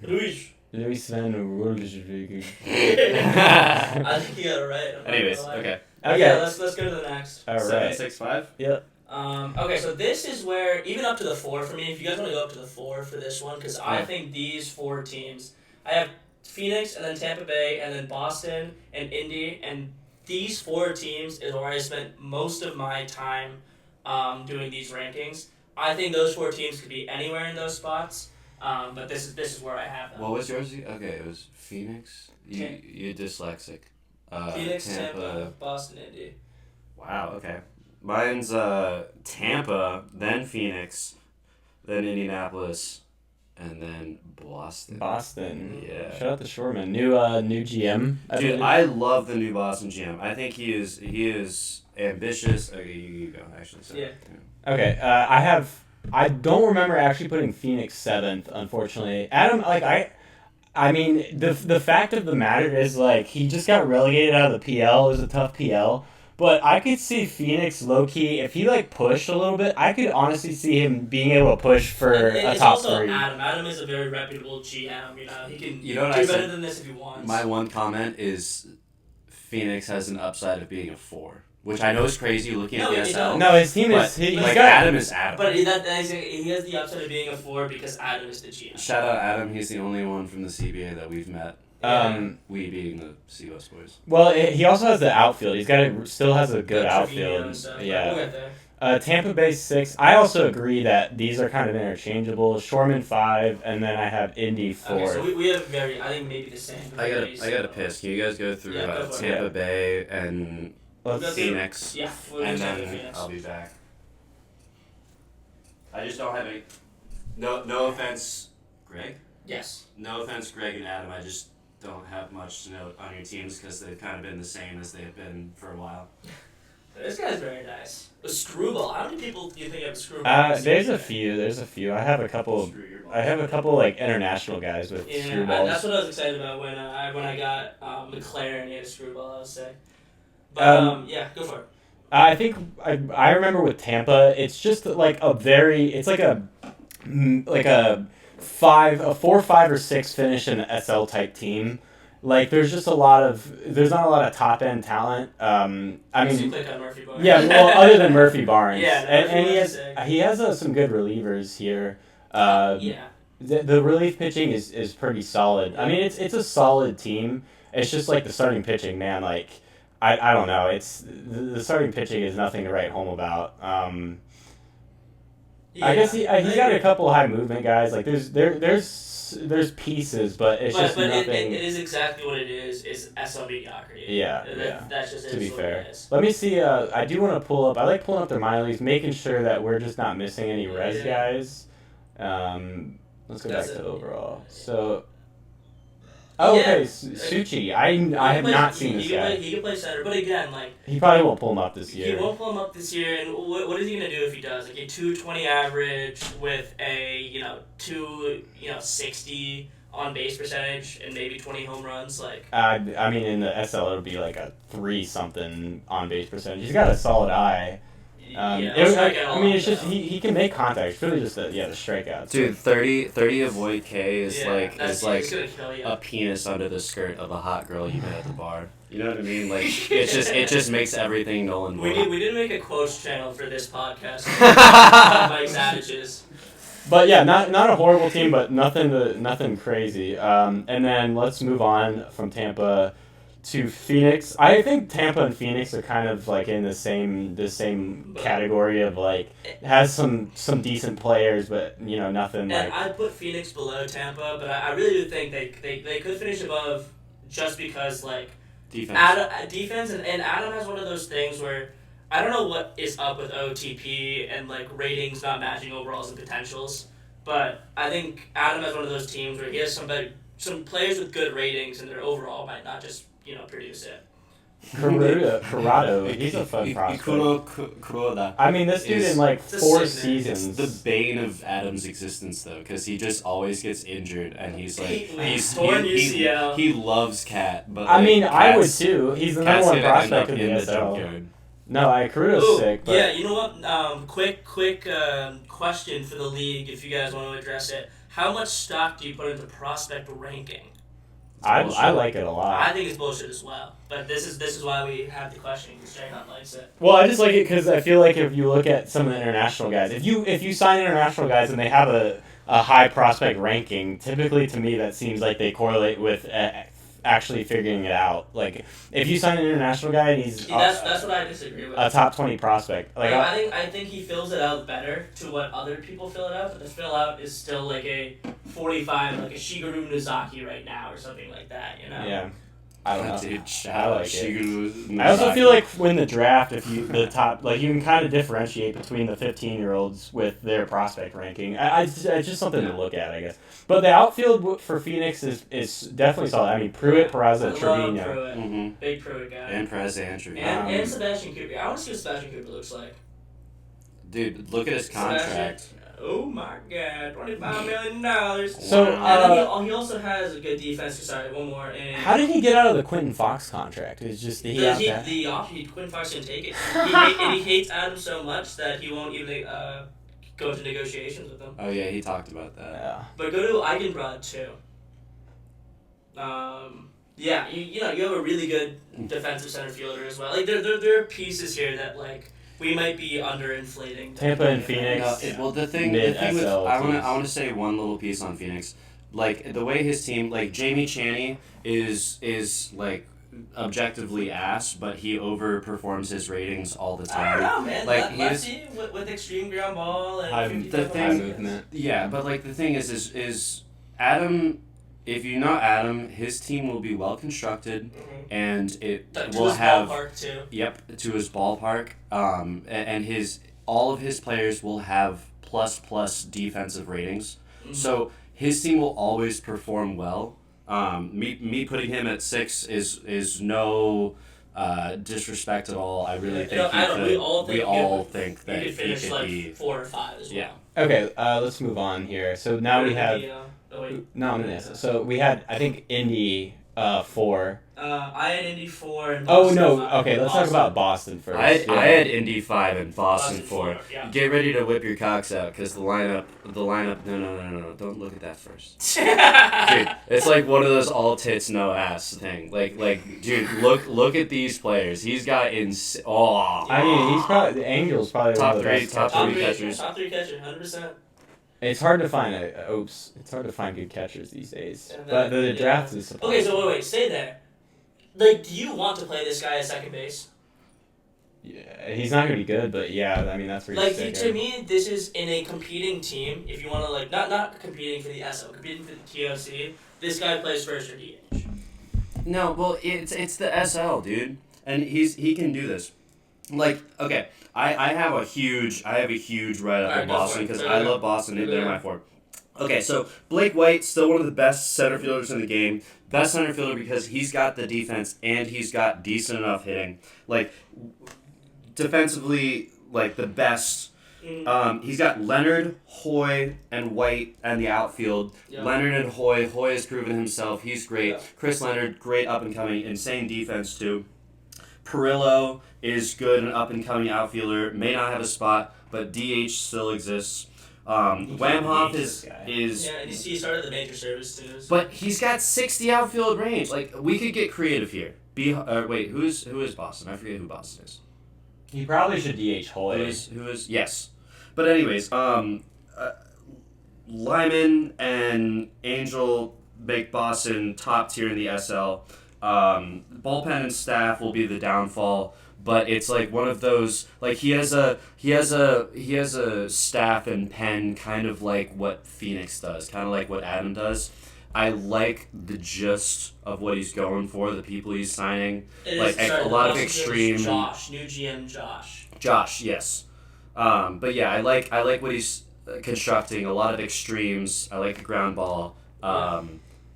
Louis Sven Rulgesvig. I think you got it right. I'm not Anyways, gonna lie. okay. Okay. Yeah, let's go to the next. All right. 765. Yep. Okay, so this is where, even up to the 4 for me, if you guys want to go up to the 4 for this one, because I Yeah. think these 4 teams, I have Phoenix, and then Tampa Bay, and then Boston, and Indy, and these 4 teams is where I spent most of my time doing these rankings. I think those 4 teams could be anywhere in those spots, but this is where I have them. What was yours? Okay, it was Phoenix. You're dyslexic. Phoenix, Tampa, Boston, Indy. Wow. Okay. Mine's Tampa, then Phoenix, then Indianapolis, and then Boston. Boston. Yeah. Shout out to Shoreman. New GM. Dude, I love the new Boston GM. I think he is ambitious. Okay, you go. Actually, so, Yeah. Okay. I don't remember actually putting Phoenix 7th. Unfortunately, Adam. I mean, the fact of the matter is like he just got relegated out of the PL. It was a tough PL. But I could see Phoenix low key if he like pushed a little bit. I could honestly see him being able to push for It's a top also 3. Adam. Adam is a very reputable GM. He can You know what do I better said? than this if he wants. My one comment is Phoenix has an upside of being a 4, which I know is crazy looking No, at the it SL. doesn't. No, his team But, is he's like got Adam is Adam. But he has the upside of being a 4 because Adam is the GM. Shout out Adam. He's the only one from the CBA that we've met. We being the COS boys. Well, he also has the outfield. Still has a good Trevino outfield. and stuff, but Yeah. we'll get there. Tampa Bay 6. I also agree that these are kind of interchangeable. Shoreman 5, and then I have Indy 4. Okay, so we have I think maybe the same. I got a piss. Can you guys go through Yeah, go for it. Tampa Bay and Let's see. Phoenix? Yeah, we'll And do then Phoenix. I'll be back. I just don't have any. No offense, Greg. Yes. No offense, Greg and Adam. I just don't have much to note on your teams because they've kind of been the same as they've been for a while. This guy's very nice. A screwball. How many people do you think have a screwball? There's a few. I have a couple. Like international guys with Yeah, screwballs. that's what I was excited about when I got McLaren. He had a screwball. I would say. But yeah, go for it. I think I remember with Tampa, it's just like it's like a 4, 5, or 6 finish in the SL type team. Like there's not a lot of top end talent. I mean, Click on Murphy Barnes. yeah, well, other than Murphy Barnes, Yeah, no, and Murphy he has some good relievers here. Yeah. The relief pitching is pretty solid. I mean, it's a solid team. It's just like the starting pitching, man. Like I don't know. It's the starting pitching is nothing to write home about. Yeah, I guess he's got agree. a couple high movement guys. Like there's pieces, but it's just but nothing. it is exactly what it is SL mediocrity. Yeah. That's just To be what fair, it is. let me see. I do want to pull up. I like pulling up their minor leagues, making sure that we're just not missing any res Yeah. guys. Let's go That's back it. to overall. So, okay, Suchi. I have not seen this guy. He can play center, but again, like He probably won't pull him up this he year. won't pull him up this year. And what is he gonna do if he does? Like a 220 average with a 260 on base percentage and maybe 20 home runs. Like I mean, in the SL, it'll be like a 3 something on base percentage. He's got a solid eye. It's just he can make contact. It's really just the strikeouts. Dude, 30 avoid K is it's like gonna kill you. a penis under the skirt of a hot girl you met at the bar. You know what I mean? Like it just makes everything null and void. We didn't make a quotes channel for this podcast. Mike's adages. But yeah, not a horrible team, but nothing crazy. And then let's move on from Tampa to Phoenix. I think Tampa and Phoenix are kind of like in the same category of like has some decent players, but nothing And like. I'd put Phoenix below Tampa, but I really do think they could finish above just because like defense and Adam has one of those things where I don't know what is up with OTP and like ratings not matching overalls and potentials, but I think Adam has one of those teams where he has some players with good ratings and their overall might not just produce it. Corrado, he's a fun prospect. Kuroda. I mean, this dude in like 4 seasons. It's the bane of Adam's existence, though, because he just always gets injured, and he's like he loves Cat, but I mean, I would too. He's the number one prospect in the SL. junkyard. No, Kuroda's sick. But yeah, you know what? Quick question for the league, if you guys want to address it. How much stock do you put into prospect ranking? I like it a lot. I think it's bullshit as well. But this is why we have the question, because Jhunt likes it. Well, I just like it because I feel like if you look at some of the international guys, if you sign international guys and they have a high prospect ranking, typically to me that seems like they correlate with actually figuring it out. Like if you sign an international guy and he's that's what I disagree with. A top 20 prospect. Like I think he fills it out better to what other people fill it out, but the fill out is still like a 45, like a Shigeru Nozaki right now or something like that. Yeah. I don't know. Dude, I like it. I also feel like when the draft, if you the top, like you can kind of differentiate between the 15-year-olds with their prospect ranking. It's just something to look at, I guess. But the outfield for Phoenix is definitely solid. I mean, Pruitt, Peraza, Trevino. Pruitt. Mm-hmm. Big Pruitt guy. And Peraza and Trevino. And Sebastian Cooper. I want to see what Sebastian Cooper looks like. Dude, look at his contract. Oh my God, $25 million. So, and then he also has a good defense. Sorry, one more. And how did he get out of the Quentin Fox contract? It's just Quentin Fox didn't take it. And he hates Adam so much that he won't even go into negotiations with him. Oh yeah, he talked about that. Yeah. But go to Eigenbrod too. Yeah, you have a really good defensive center fielder as well. Like there are pieces here that like. We might be underinflating. Tampa and Phoenix. Well, the thing with I want to say one little piece on Phoenix, like the way his team, like Jamie Chaney is like objectively ass, but he overperforms his ratings all the time. I don't know, man. Like Lefty with extreme ground ball and high movement. Yeah, but like the thing is Adam. If you know Adam, his team will be well constructed, and it will have ballpark too. Yep, to his ballpark. And all of his players will have plus defensive ratings. Mm-hmm. So his team will always perform well. Me putting him at 6 is no disrespect at all. I really think we all think that he could finish could like be 4 or 5 as well. Yeah. Okay, let's move on here. So now we have. So we had, I think, Indy 4. I had Indy 4 and Boston Boston 5. Okay, let's talk about Boston first. I had Indy 5 and Boston 4. Yeah. Get ready to whip your cocks out, because the lineup, no, don't look at that first. Dude, it's like one of those all tits, no ass thing. Like, dude, look at these players. He's got I mean, he's probably, the Angel's probably top one of the best top three catchers. Top 3 catcher, 100%. It's hard to find it's hard to find good catchers these days. But the draft is okay, so wait, stay there. Like, do you want to play this guy at second base? Yeah, he's not gonna be good, but yeah, I mean that's pretty sick. Like to me, this is in a competing team. If you want to like not competing for the SL, competing for the TOC. This guy plays first or DH. No, well it's the SL, dude, and he can do this. Like, okay, I have a huge write up in Boston because I love Boston. They're my 4. Okay, so Blake White, still one of the best center fielders in the game. Best center fielder because he's got the defense and he's got decent enough hitting. Like, defensively, like the best. He's got Leonard, Hoy, and White and the outfield. Yeah. Leonard and Hoy. Hoy has proven himself. He's great. Yeah. Chris Leonard, great up and coming, insane defense too. Perillo is good and up and coming outfielder. May not have a spot, but DH still exists. Wamhoff is yeah, and he started the major service too. So. But he's got 60 outfield range. Like, we could get creative here. Wait, who is Boston? I forget who Boston is. He probably should DH Hoy. Who is yes. But anyways, Lyman and Angel make Boston top tier in the SL. Bullpen and staff will be the downfall, but it's like one of those, like he has a staff and pen kind of like what Phoenix does, kind of like what Adam does. I like the gist of what he's going for, the people he's signing, like a lot of extreme. Josh, new GM Josh. Josh, yes. But yeah, I like what he's constructing. A lot of extremes. I like the ground ball.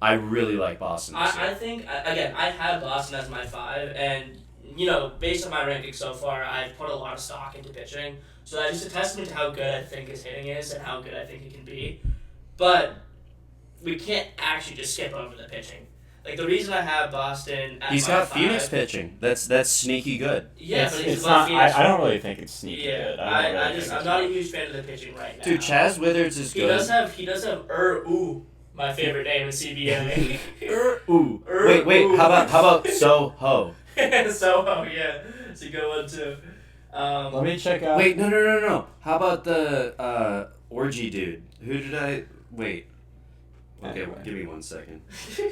I really like Boston. I think, again, I have Boston as my 5, and, based on my rankings so far, I've put a lot of stock into pitching. So that's just a testament to how good I think his hitting is and how good I think he can be. But we can't actually just skip over the pitching. Like, the reason I have Boston as he's my got 5, Phoenix pitching. That's sneaky good. Yeah, but it's he's not. Phoenix. I don't really think it's sneaky Yeah, good. I'm not a huge fan of the pitching right now. Dude, Chaz Withers is He good. does have my favorite name in CBA. Ooh. Wait. How about Soho? Soho, yeah, it's a good one too. Let me check out. Wait, no. How about the orgy dude? Who did I wait? Okay, Anyway. give me 1 second.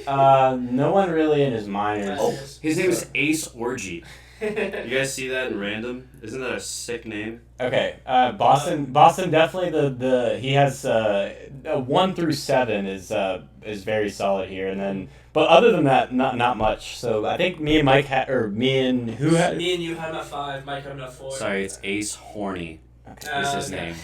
No one really in his minors. Oh, his name is Ace Orgy. You guys see that in random? Isn't that a sick name? Okay, Boston definitely the he has 1 through 7 is very solid here, and then but other than that, not much. So I think me and Mike me and you had my 5, Mike had my 4. Sorry, it's Ace Horny. Okay. Is his name.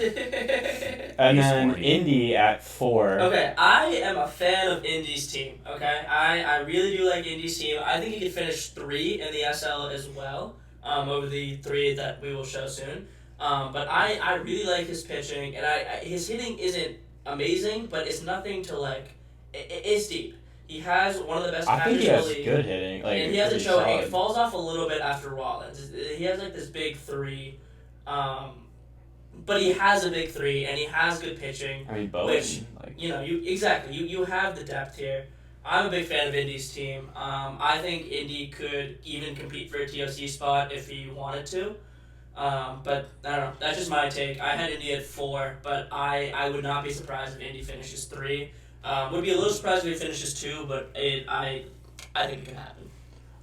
And Ace then Horny. Indy at 4. Okay, I am a fan of Indy's team. Okay, I really do like Indy's team. I think he could finish 3 in the SL as well. Over the 3 that we will show soon. But I really like his pitching, and his hitting isn't amazing, but it's nothing to like. It's deep. He has one of the best. I think he has in the league. good hitting. Like, And he has a pretty show. solid. It falls off a little bit after Rollins. He has like this big 3, but he has a big 3, and he has good pitching. I mean, Bowen. Which you have the depth here. I'm a big fan of Indy's team. I think Indy could even compete for a TOC spot if he wanted to. But I don't know. That's just my take. I had Indy at 4, but I would not be surprised if Indy finishes 3. Would be a little surprised if he finishes 2, but I think it could happen.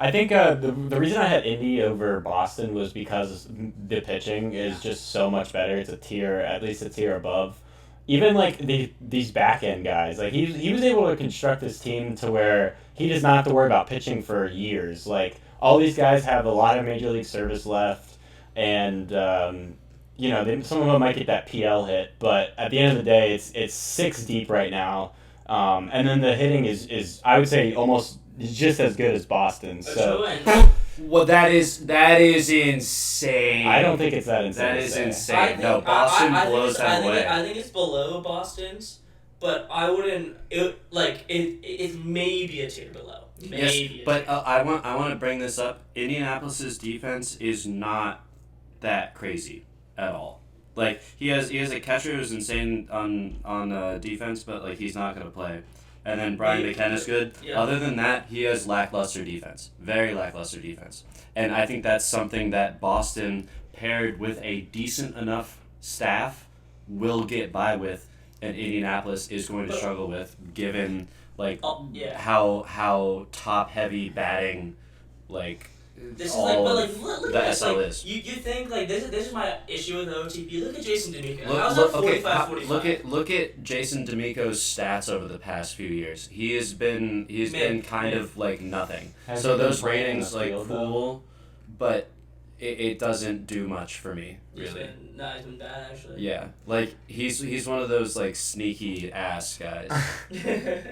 I think the reason I had Indy over Boston was because the pitching is just so much better. It's at least a tier above. Even like these back end guys, like he was able to construct this team to where he does not have to worry about pitching for years. Like all these guys have a lot of major league service left, and some of them might get that PL hit, but at the end of the day, it's 6 deep right now, and then the hitting is I would say almost just as good as Boston. So. Well, that is insane. I don't think it's that insane. That is insane. No, Boston blows that away. I think it's below Boston's, but I wouldn't. It's maybe a tier below. Maybe. Yes, but I want to bring this up. Indianapolis's defense is not that crazy at all. Like he has a catcher who's insane on defense, but like he's not gonna play. And then Brian McKenna's good. Yeah. Other than that, he has lackluster defense. Very lackluster defense. And I think that's something that Boston, paired with a decent enough staff, will get by with, and Indianapolis is going to struggle with, given how top heavy batting This all is look the at SL this. is. You think this is my issue with OTP. Look at Jason D'Amico. I was Look, at 45. look at Jason D'Amico's stats over the past few years. He's been kind of like nothing. Has So he been those playing in ratings the like field, cool, but it doesn't do much for me really. He's been bad actually. Yeah, like he's one of those like sneaky ass guys.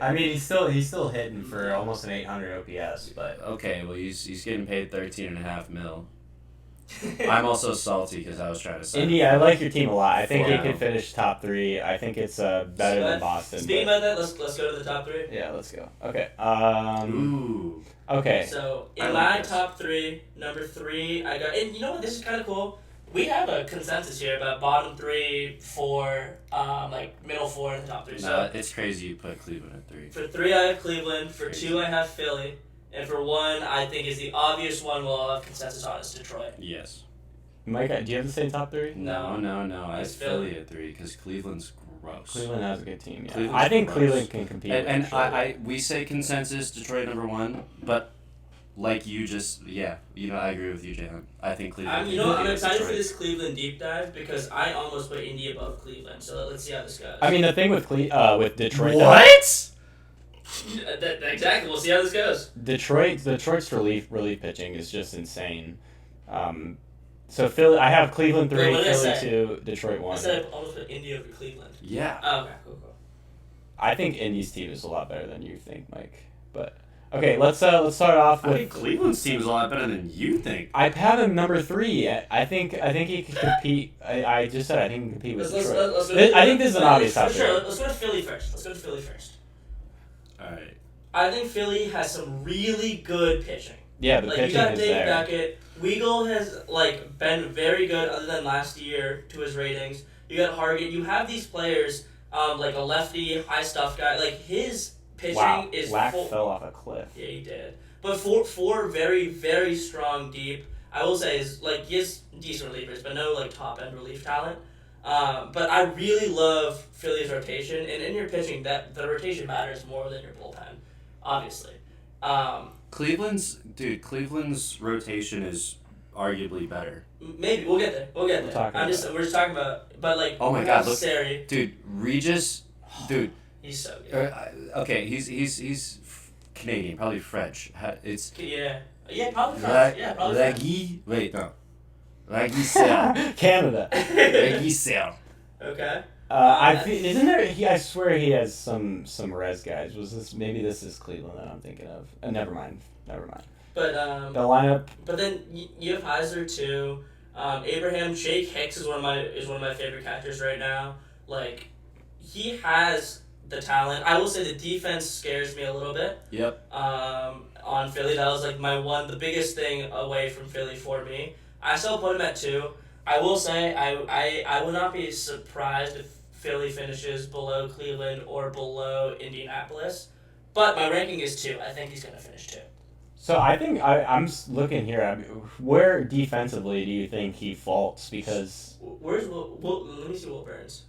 I mean, he's still hitting for almost an 800 OPS, but Okay, well he's getting paid $13.5 million. I'm also salty because I was trying to say. Indy, I like your team a lot. I think Yeah. he can finish top 3. I think it's better than Boston. Speaking but- about that, let's go to the top 3. Yeah, let's go. Okay. Ooh. Okay. So I in like my this. top 3, number 3, I got, and you know what? This is kind of cool. We have a consensus here about bottom 3, 4, middle 4 in the top 3. No, So it's crazy you put Cleveland at 3. for 3, I have Cleveland. For 2, I have Philly. And for 1, I think is the obvious one we'll all have consensus on is Detroit. Yes. Mike, do you have the same top 3? No. I have It's Philly Philly. at 3 because Cleveland's gross. Cleveland has a good team. Yeah, Cleveland's I think gross. Cleveland can compete. And with Detroit. we say consensus Detroit #1, but like you just I agree with you, Jhunt. I think Cleveland. I'm excited for this Cleveland deep dive because I almost put Indy above Cleveland. So let's see how this goes. I mean, the thing with Detroit. What? Exactly. We'll see how this goes. Detroit's relief pitching is just insane. So Philly, I have Cleveland 3, Philly 2, Detroit 1. I said I almost put Indy over Cleveland. Yeah. Oh, okay, cool. I think Indy's team is a lot better than you think, Mike. But okay, let's start off I with think Cleveland's team is a lot better than you think. I have him number 3. I think he can compete. I just said I think he can compete with Detroit. I think this is an obvious top three. Sure, let's go to Philly first. All right. I think Philly has some really good pitching. Yeah, the Like pitching you got is Dave there. Beckett. Weagle has been very good other than last year to his ratings. You got Hargett. You have these players like a lefty, high stuff guy. Like his pitching is Lack fell off a cliff. Yeah, he did. But four very, very strong deep. I will say is he has decent relievers, but no top end relief talent. But I really love Philly's rotation, and in your pitching, that the rotation matters more than your bullpen, obviously. Cleveland's rotation is arguably better. Maybe we'll get there. We're just talking about, but oh my God, look, Sari, dude, Regis, dude, he's so good. Okay, he's Canadian, probably French. It's probably French. Canada. Regisseur. Okay. Isn't there? I swear he has some res guys. Maybe this is Cleveland that I'm thinking of? Never mind. But the lineup. But then you have Heiser too. Abraham Jake Hicks is one of my favorite catchers right now. He has the talent. I will say the defense scares me a little bit. Yep. On Philly, that was the biggest thing away from Philly for me. I still put him at 2. I will say I would not be surprised if Philly finishes below Cleveland or below Indianapolis, but my ranking is 2. I think he's going to finish 2. So I think I'm looking here. Where defensively do you think he faults? Because where's let me see Will Burns.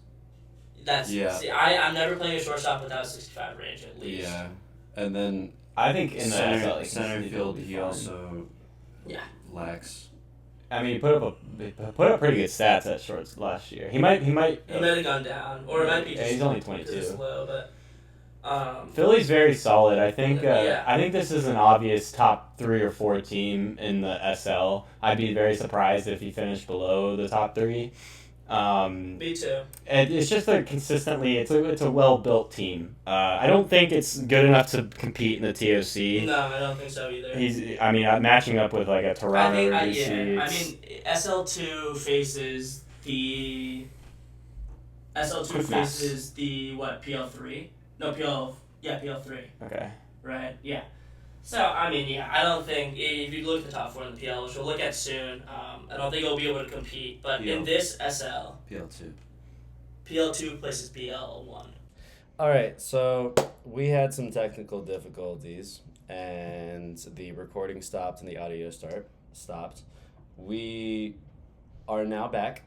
See, I'm never playing a shortstop without 65 range at least. Yeah, and then I think in the center field he also lacks. I mean, he put up pretty good stats at shorts last year. He might have gone down, or it might be just he's only 22. It's low, but Philly's very solid. I think I think this is an obvious top 3 or 4 team in the SL. I'd be very surprised if he finished below the top 3. Me too. And it's just it's a well built team. I don't think it's good enough to compete in the TOC. No, I don't think so either. Matching up with a Toronto. SL2 faces the PL3. No, PL3. Okay. Right. Yeah. So, I don't think, if you look at the top 4 in the PL, which we'll look at soon, I don't think it'll be able to compete. But in this SL, PL2 places PL1. All right, so we had some technical difficulties, and the recording stopped and the audio stopped. We are now back,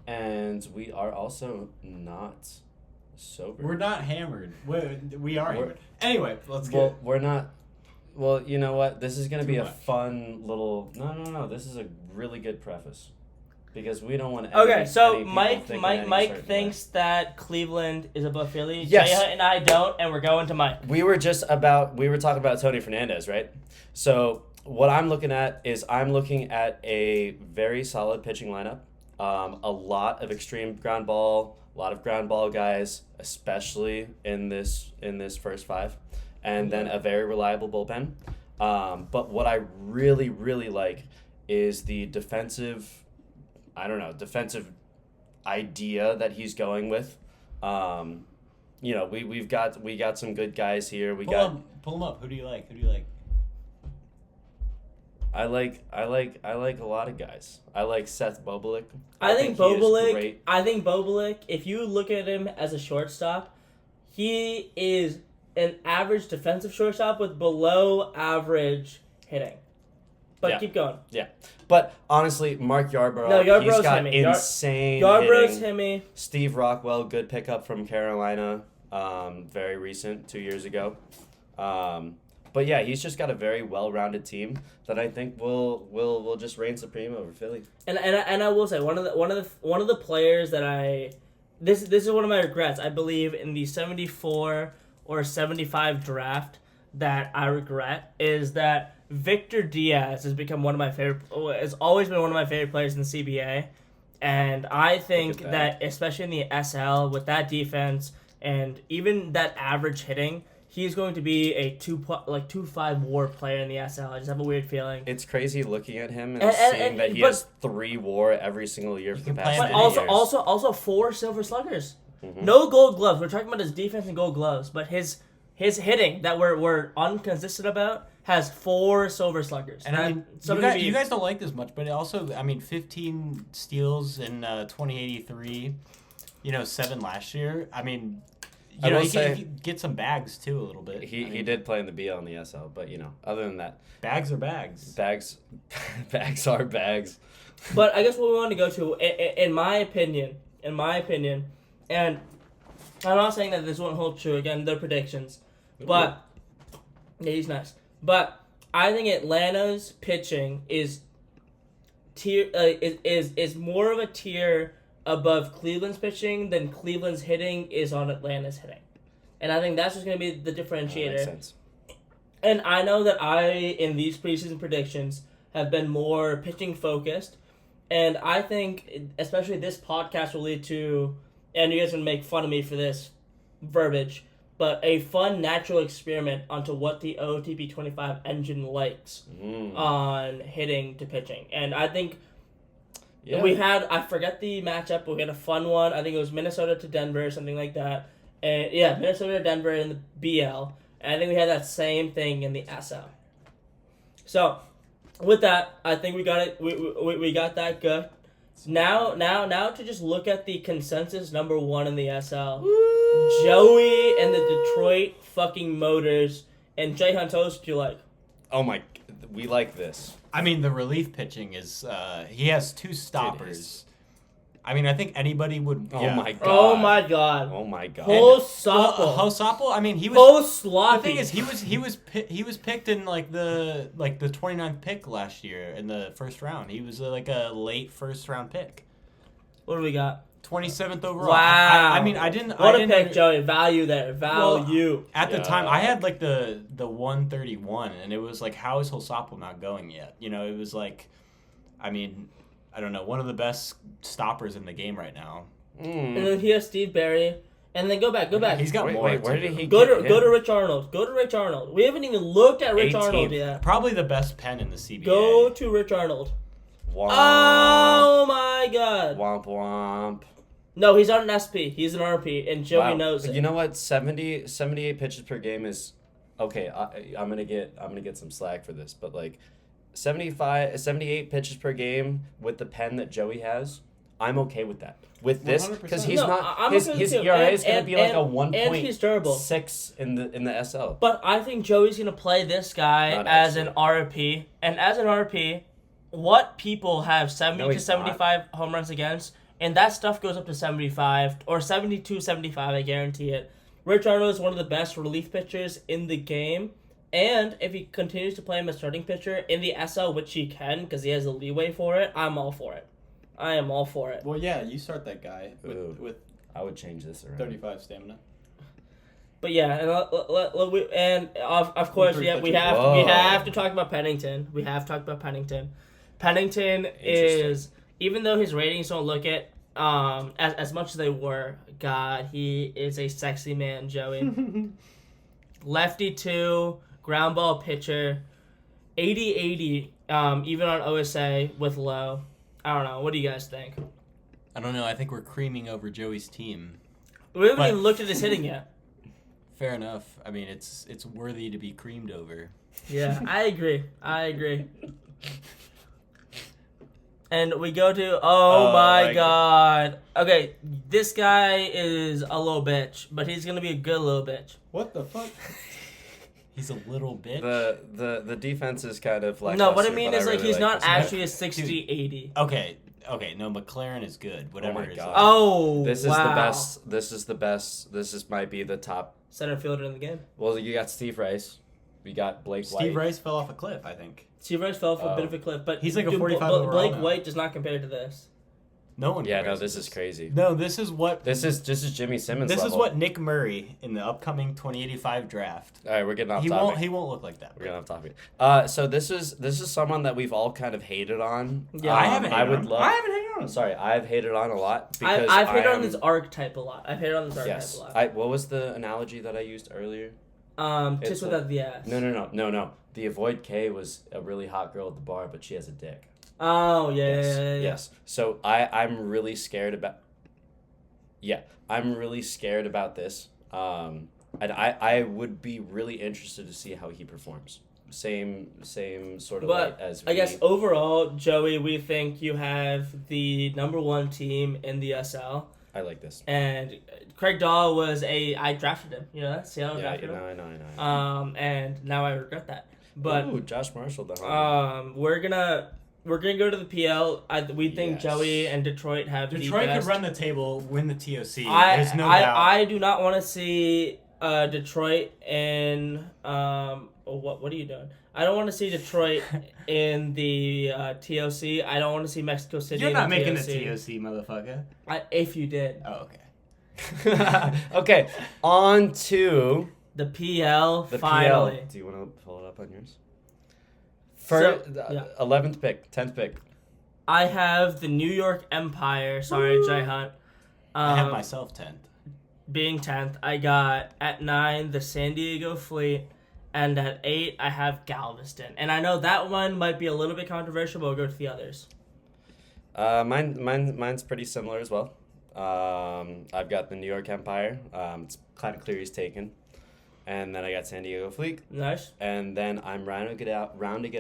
and we are also not sober. We're not hammered. We are hammered. Anyway, let's go. We're not. Well, you know what? This is going to be a fun little... No. This is a really good preface. Because we don't want to... Okay, so Mike thinks that Cleveland is above Philly. Yes. Jaya and I don't, and we're going to Mike. We were talking about Tony Fernandez, right? So what I'm looking at is I'm looking at a very solid pitching lineup. A lot of extreme ground ball, a lot of ground ball guys, especially in this first 5. And then a very reliable bullpen. But what I really, really like is the defensive idea that he's going with. We got some good guys here. Pull them up. Who do you like? I like a lot of guys. I like Seth Bobelik. I think Bobelik, if you look at him as a shortstop, he is an average defensive shortstop with below average hitting. But Yeah. keep going. Yeah. But honestly, Mark Yarbrough, No, Yarbrough's he's got himmy. insane Yarbrough's hitting. himmy. Steve Rockwell, good pickup from Carolina, very recent, 2 years ago. But yeah, he's just got a very well-rounded team that I think will just reign supreme over Philly. And I will say one of the players that this is one of my regrets. I believe in the 74 or 75 draft that I regret is that Victor Diaz has become one of my favorite. Has always been one of my favorite players in the CBA, and I think Look at that especially in the SL with that defense and even that average hitting, he's going to be a 2.5 WAR player in the SL. I just have a weird feeling. It's crazy looking at him and, And- seeing that he has 3 WAR every single year for the can past play 50 But years. also 4 Silver Sluggers. No Gold Gloves. We're talking about his defense and Gold Gloves, but his hitting that we're inconsistent about has 4 Silver Sluggers. And I mean, something to you be- guys don't like this much, but also, I mean, 15 steals in 2083, 7 last year. I mean, I will he say- can get some bags, too, a little bit. He did play in the BL and the SL, but other than that, Bags are bags. bags are bags. But I guess what we want to go to, in my opinion, and I'm not saying that this won't hold true. Again, they're predictions, but yeah, he's nice. But I think Atlanta's pitching is more of a tier above Cleveland's pitching than Cleveland's hitting is on Atlanta's hitting, and I think that's just going to be the That differentiator. makes sense. And I know that in these preseason predictions, have been more pitching focused. And I think, especially this podcast will lead to, and you guys can make fun of me for this verbiage, but a fun natural experiment onto what the OTP 25 engine likes on hitting to pitching. And I think I forget the matchup, but we had a fun one. I think it was Minnesota to Denver or something like that. And yeah, Minnesota to Denver in the BL. And I think we had that same thing in the SL. So, with that, I think we got it. We got that good. Now to just look at the consensus number 1 in the SL. Woo! Joey and the Detroit fucking Motors and Jhunt. What you like? Oh my, we like this. I mean, the relief pitching is, he has 2 stoppers. I mean, I think anybody would. Oh yeah. my god. Oh my god. Oh my god. Hosopo. I mean, he was. Oh sloppy. The thing is, he was picked in the 29th pick last year in the first round. He was like a late first round pick. What do we got? 27th overall. Wow. I mean, I didn't. What I a didn't, pick, Joey. Value there. Value. Well, at the Yeah. time, I had like the 131, and it was like, how is Hosopo not going yet? It was like, I mean, I don't know, one of the best stoppers in the game right now. And then he has Steve Barry. And then go back. He's got more. Where did he Go get to him? Rich Arnold. We haven't even looked at Rich 18th. Arnold yet. Probably the best pen in the CBA. Go to Rich Arnold. Womp, Oh my god. womp womp. No, he's not an SP. He's an RP, and Joey knows it. You know what? 78 pitches per game is okay. I'm gonna get some slack for this, but like 78 pitches per game with the pen that Joey has, I'm okay with that. With this, because 100%. he's No, not I'm his okay with it ERA too. is gonna be like a 1.6 and he's durable. in the SL. But I think Joey's gonna play this guy Not as actually. an RP, and as an RP, what people have 70 No, to he's 75 home runs against, and that stuff goes up to 75 or 72, 75. I guarantee it. Rich Arnold is one of the best relief pitchers in the game, and if he continues to play him as starting pitcher in the SL, which he can because he has the leeway for it, I'm all for it. I am all for it. Well, yeah, you start that guy Ooh. with I would change this around. 35 stamina. But yeah, and of course, Three yeah, we pitches. have Whoa. to talk about Pennington. We have to talk about Pennington. Pennington is, even though his ratings don't look it as much as they were, God, he is a sexy man, Joey. Lefty 2, ground ball pitcher, 80-80, even on OSA with low. I don't know. What do you guys think? I don't know. I think we're creaming over Joey's team. We haven't But- even looked at his hitting yet. Fair enough. I mean, it's worthy to be creamed over. Yeah, I agree. And we go to, oh my god. Okay, this guy is a little bitch, but he's going to be a good little bitch. What the fuck? He's a little bitch. The defense is kind of like No, what I mean is like he's not actually a 60-80. Okay, no, McLaren is good. Whatever. Oh my it is. God. Oh, This is wow. the best. This is the best. Might be the top. Center fielder in the game. Well, you got Steve Rice. We got Blake White. Steve Rice fell off a cliff, I think. Steve Rice fell off a bit of a cliff, but He's like a dude, 45 overall Blake now. White does not compare to this. No one. Yeah, no, compares this to is crazy. No, this is what. This is Jimmy Simmons. This is level. what Nick Murray in the upcoming 2085 draft. All right, we're getting off He topic. won't look like that. We're getting off topic. So this is someone that we've all kind of hated on. Yeah, I haven't. I would love. I haven't hated on him. Sorry, I've hated on a lot because I've hated on am- this archetype a lot. I've hated on this archetype Yes. a lot. What was the analogy that I used earlier? Tits It's without the ass. No. The Avoid K was a really hot girl at the bar, but she has a dick. Oh yeah, Yes. yeah. Yes. So I'm really scared about. Yeah, I'm really scared about this. And I would be really interested to see how he performs. Same sort of But light as I guess overall, Joey, we think you have the number 1 team in the SL. I like this. And Craig Dahl was I drafted him. You know that? Seattle drafted him. I know. And now I regret that. But Ooh, Josh Marshall, the homie. we're gonna go to the PL. We think Yes. Joey and Detroit have Detroit the best. could run the table, win the TOC. There's There's no doubt. I do not want to see Detroit in what are you doing? I don't want to see Detroit in the TOC. I don't want to see Mexico City. You're in not the making TOC. the TOC, motherfucker. If you did. Oh, okay. Okay, on to The PL the finally. PL. Do you want to pull it up on yours? So, First, yeah. 11th pick, 10th pick. I have the New York Empire. Sorry, Jhunt. I have myself 10th. Being 10th, I got at 9 the San Diego Fleet, and at 8 I have Galveston. And I know that one might be a little bit controversial, but we'll go to the others. Mine's pretty similar as well. I've got the New York Empire. It's kind of clear he's taken, and then I got San Diego Fleet, Nice. and then I'm rounding it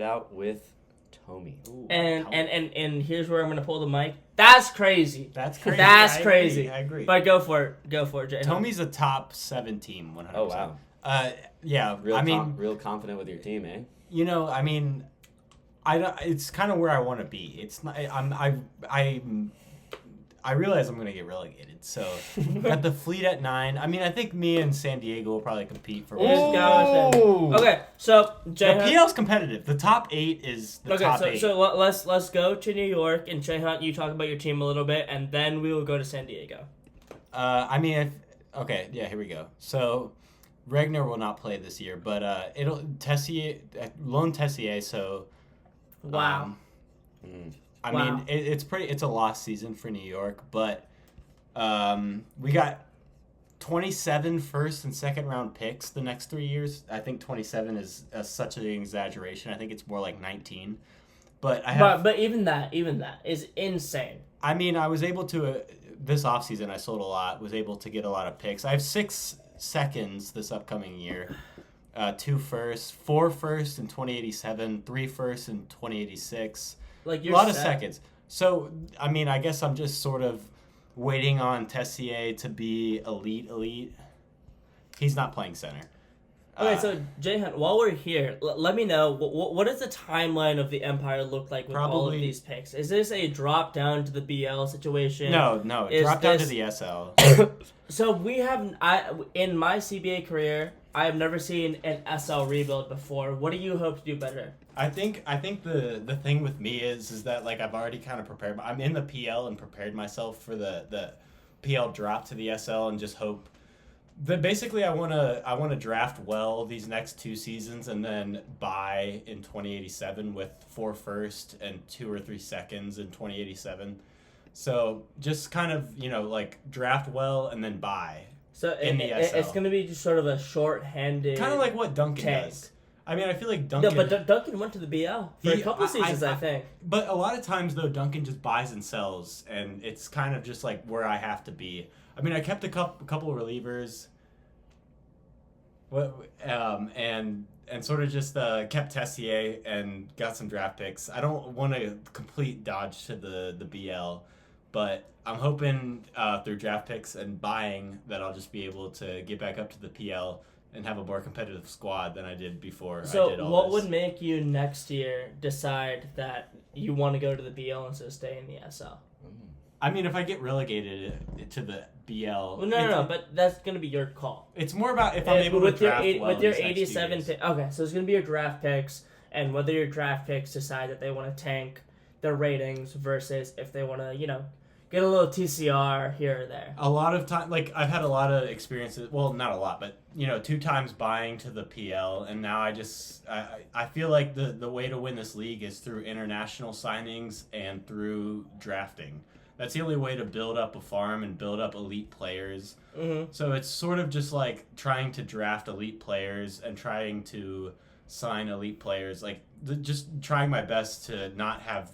out with Tommy. Ooh, And here's where I'm gonna pull the mic. That's crazy. That's crazy. That's I crazy. I agree. But go for it, Jay. Tomy's a top 7 team, 100%. Oh wow, Yeah. real confident with your team, eh? You know, I mean, I don't, it's kind of where I want to be. It's not. I realize I'm going to get relegated. So got the Fleet at 9. I mean, I think me and San Diego will probably compete for. Here's Galveston. Okay, so Jay. The PL's competitive. The top 8 is the top 8. So let's go to New York, and Jay Hunt, you talk about your team a little bit, and then we will go to San Diego. I mean, okay, yeah, here we go. So Regner will not play this year, but loan Tessier. So Wow. I Wow. mean, it's a lost season for New York, but we got 27 first and second round picks the next 3 years. I think 27 is such an exaggeration. I think it's more like 19. But but even that is insane. I mean, I was able to this offseason I sold a lot, was able to get a lot of picks. I have 6 seconds this upcoming year. 2 firsts, 4 firsts in 2087, 3 firsts in 2086. Like A you're lot of set. seconds. So, I mean, I guess I'm just sort of waiting on Tessier to be elite. He's not playing center. Okay, so Jay Hunt, while we're here, let me know what does the timeline of the Empire look like with all of Probably- these picks? Is this a drop down to the BL situation? No, Is drop down to this- the SL. So we have in my CBA career, I have never seen an SL rebuild before. What do you hope to do better? I think the thing with me is that like I've already kind of prepared. I'm in the PL and prepared myself for the PL drop to the SL and just hope. But basically, I want to draft well these next 2 seasons and then buy in 2087 with 4 first and 2 or 3 seconds in 2087. So just kind of like draft well and then buy. So In the SL. it's going to be just sort of a short-handed. Kind of like what Duncan tank. does. I mean, I feel like No, Duncan. but Duncan went to the BL for a couple seasons, I think. But a lot of times, though, Duncan just buys and sells, and it's kind of just like where I have to be. I mean, I kept a couple of relievers, and sort of just kept Tessier and got some draft picks. I don't want a complete dodge to the BL, but I'm hoping through draft picks and buying that I'll just be able to get back up to the PL and have a more competitive squad than I did before I did So all what this. would make you next year decide that you want to go to the BL instead of stay in the SL? I mean, if I get relegated to the BL... Well, no, but that's going to be your call. It's more about if I'm able to draft well with your these next 87 2 years. okay, so it's going to be your draft picks, and whether your draft picks decide that they want to tank their ratings versus if they want to, get a little TCR here or there. A lot of time, like, I've had a lot of experiences, well, not a lot, but, 2 times buying to the PL, and now I feel like the way to win this league is through international signings and through drafting. That's the only way to build up a farm and build up elite players. Mm-hmm. So it's sort of just like trying to draft elite players and trying to sign elite players. Like, just trying my best to not have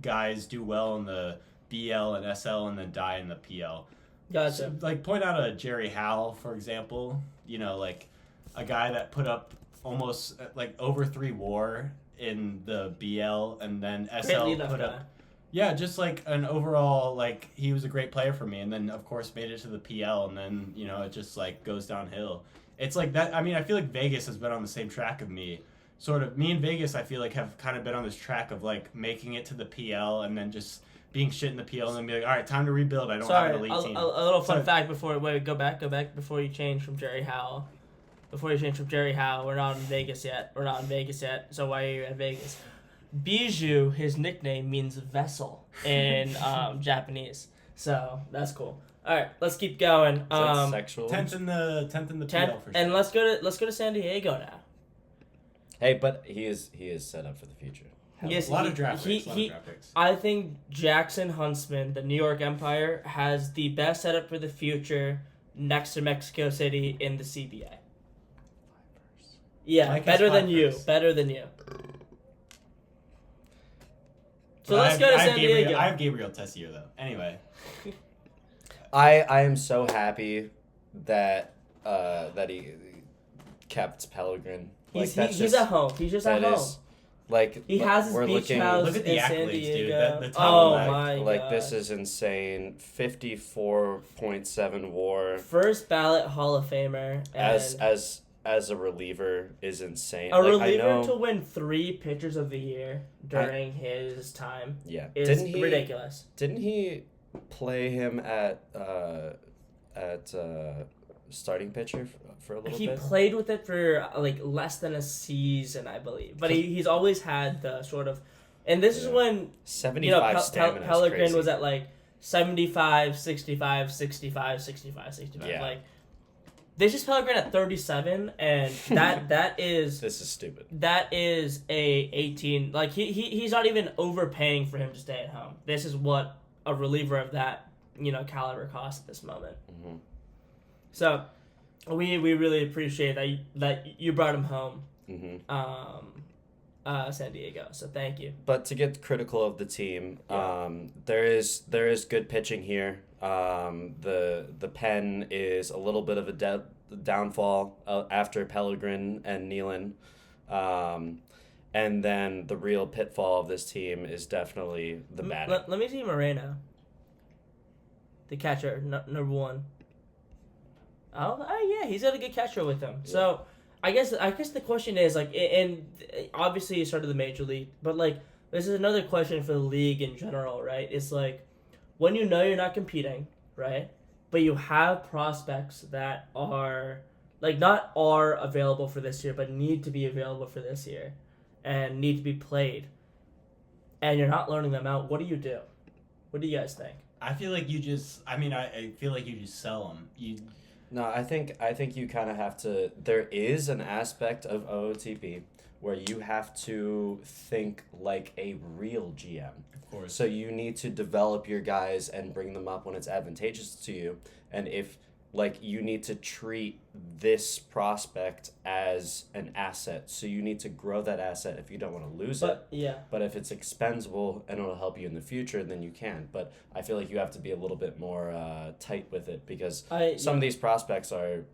guys do well in the BL and SL and then die in the PL. Gotcha. So, like, point out a Jerry Howell, for example. Like a guy that put up almost like over 3 WAR in the BL and then SL put up. Yeah, just like an overall, like, he was a great player for me, and then of course made it to the PL, and then it just like goes downhill. It's like that. I mean, I feel like Vegas has been on the same track of me. Sort of, me and Vegas, I feel like have kind of been on this track of like making it to the PL and then just being shit in the PL and then be like, all right, time to rebuild. I don't have an elite team. A little fun fact before go back before you change from Jerry Howell. We're not in Vegas yet. So why are you at Vegas? Bijou, his nickname means vessel in Japanese. So that's cool. All right, let's keep going. Is that sexual? 10th in the PL for sure. And let's go to San Diego now. Hey, but he is set up for the future. Yes, a lot of draft picks. I think Jackson Huntsman, the New York Empire, has the best setup for the future next to Mexico City in the CBA. Yeah, Like better than you. So let's go to San Diego. I have Gabriel Tessier, though. Anyway. I am so happy that he kept Pellegrin. He's at home. He's just at home. He has his beach house Look at the in San accolades, Diego. dude. My god. This is insane. 54.7 WAR. First ballot Hall of Famer. As a reliever is insane. A reliever to win 3 pitchers of the year during his time. Yeah, is ridiculous. Didn't he play him at starting pitcher for a little bit? He played with it for like less than a season, I believe. But he's always had the sort of, and this is when 75 stamina. Pellegrin was at like 75, 65, 65, 65, 65. Yeah. Like, they just Pellegrin at 37, and that is this is stupid. That is a 18. Like he's not even overpaying for him to stay at home. This is what a reliever of that caliber costs at this moment. Mm-hmm. So we really appreciate that you brought him home. Mm-hmm. San Diego. So thank you. But to get critical of the team, there is good pitching here. The pen is a little bit of a downfall after Pellegrin and Nealon. And then the real pitfall of this team is definitely the batting. Let me see Moreno, the catcher, number 1. Oh yeah, he's got a good catcher with him. Yeah. So I guess the question is like, and obviously he started the major league, but like this is another question for the league in general, right? It's like when you're not competing, right? But you have prospects that are like not are available for this year, but need to be available for this year, and need to be played, and you're not learning them out. What do you do? What do you guys think? I feel like you just. I mean, I feel like you just sell them. No, I think you kind of have to. There is an aspect of OOTP where you have to think like a real GM. Of course. So you need to develop your guys and bring them up when it's advantageous to you. And if you need to treat this prospect as an asset. So you need to grow that asset if you don't want to lose it. Yeah. But if it's expendable and it'll help you in the future, then you can. But I feel like you have to be a little bit more tight with it because some of these prospects are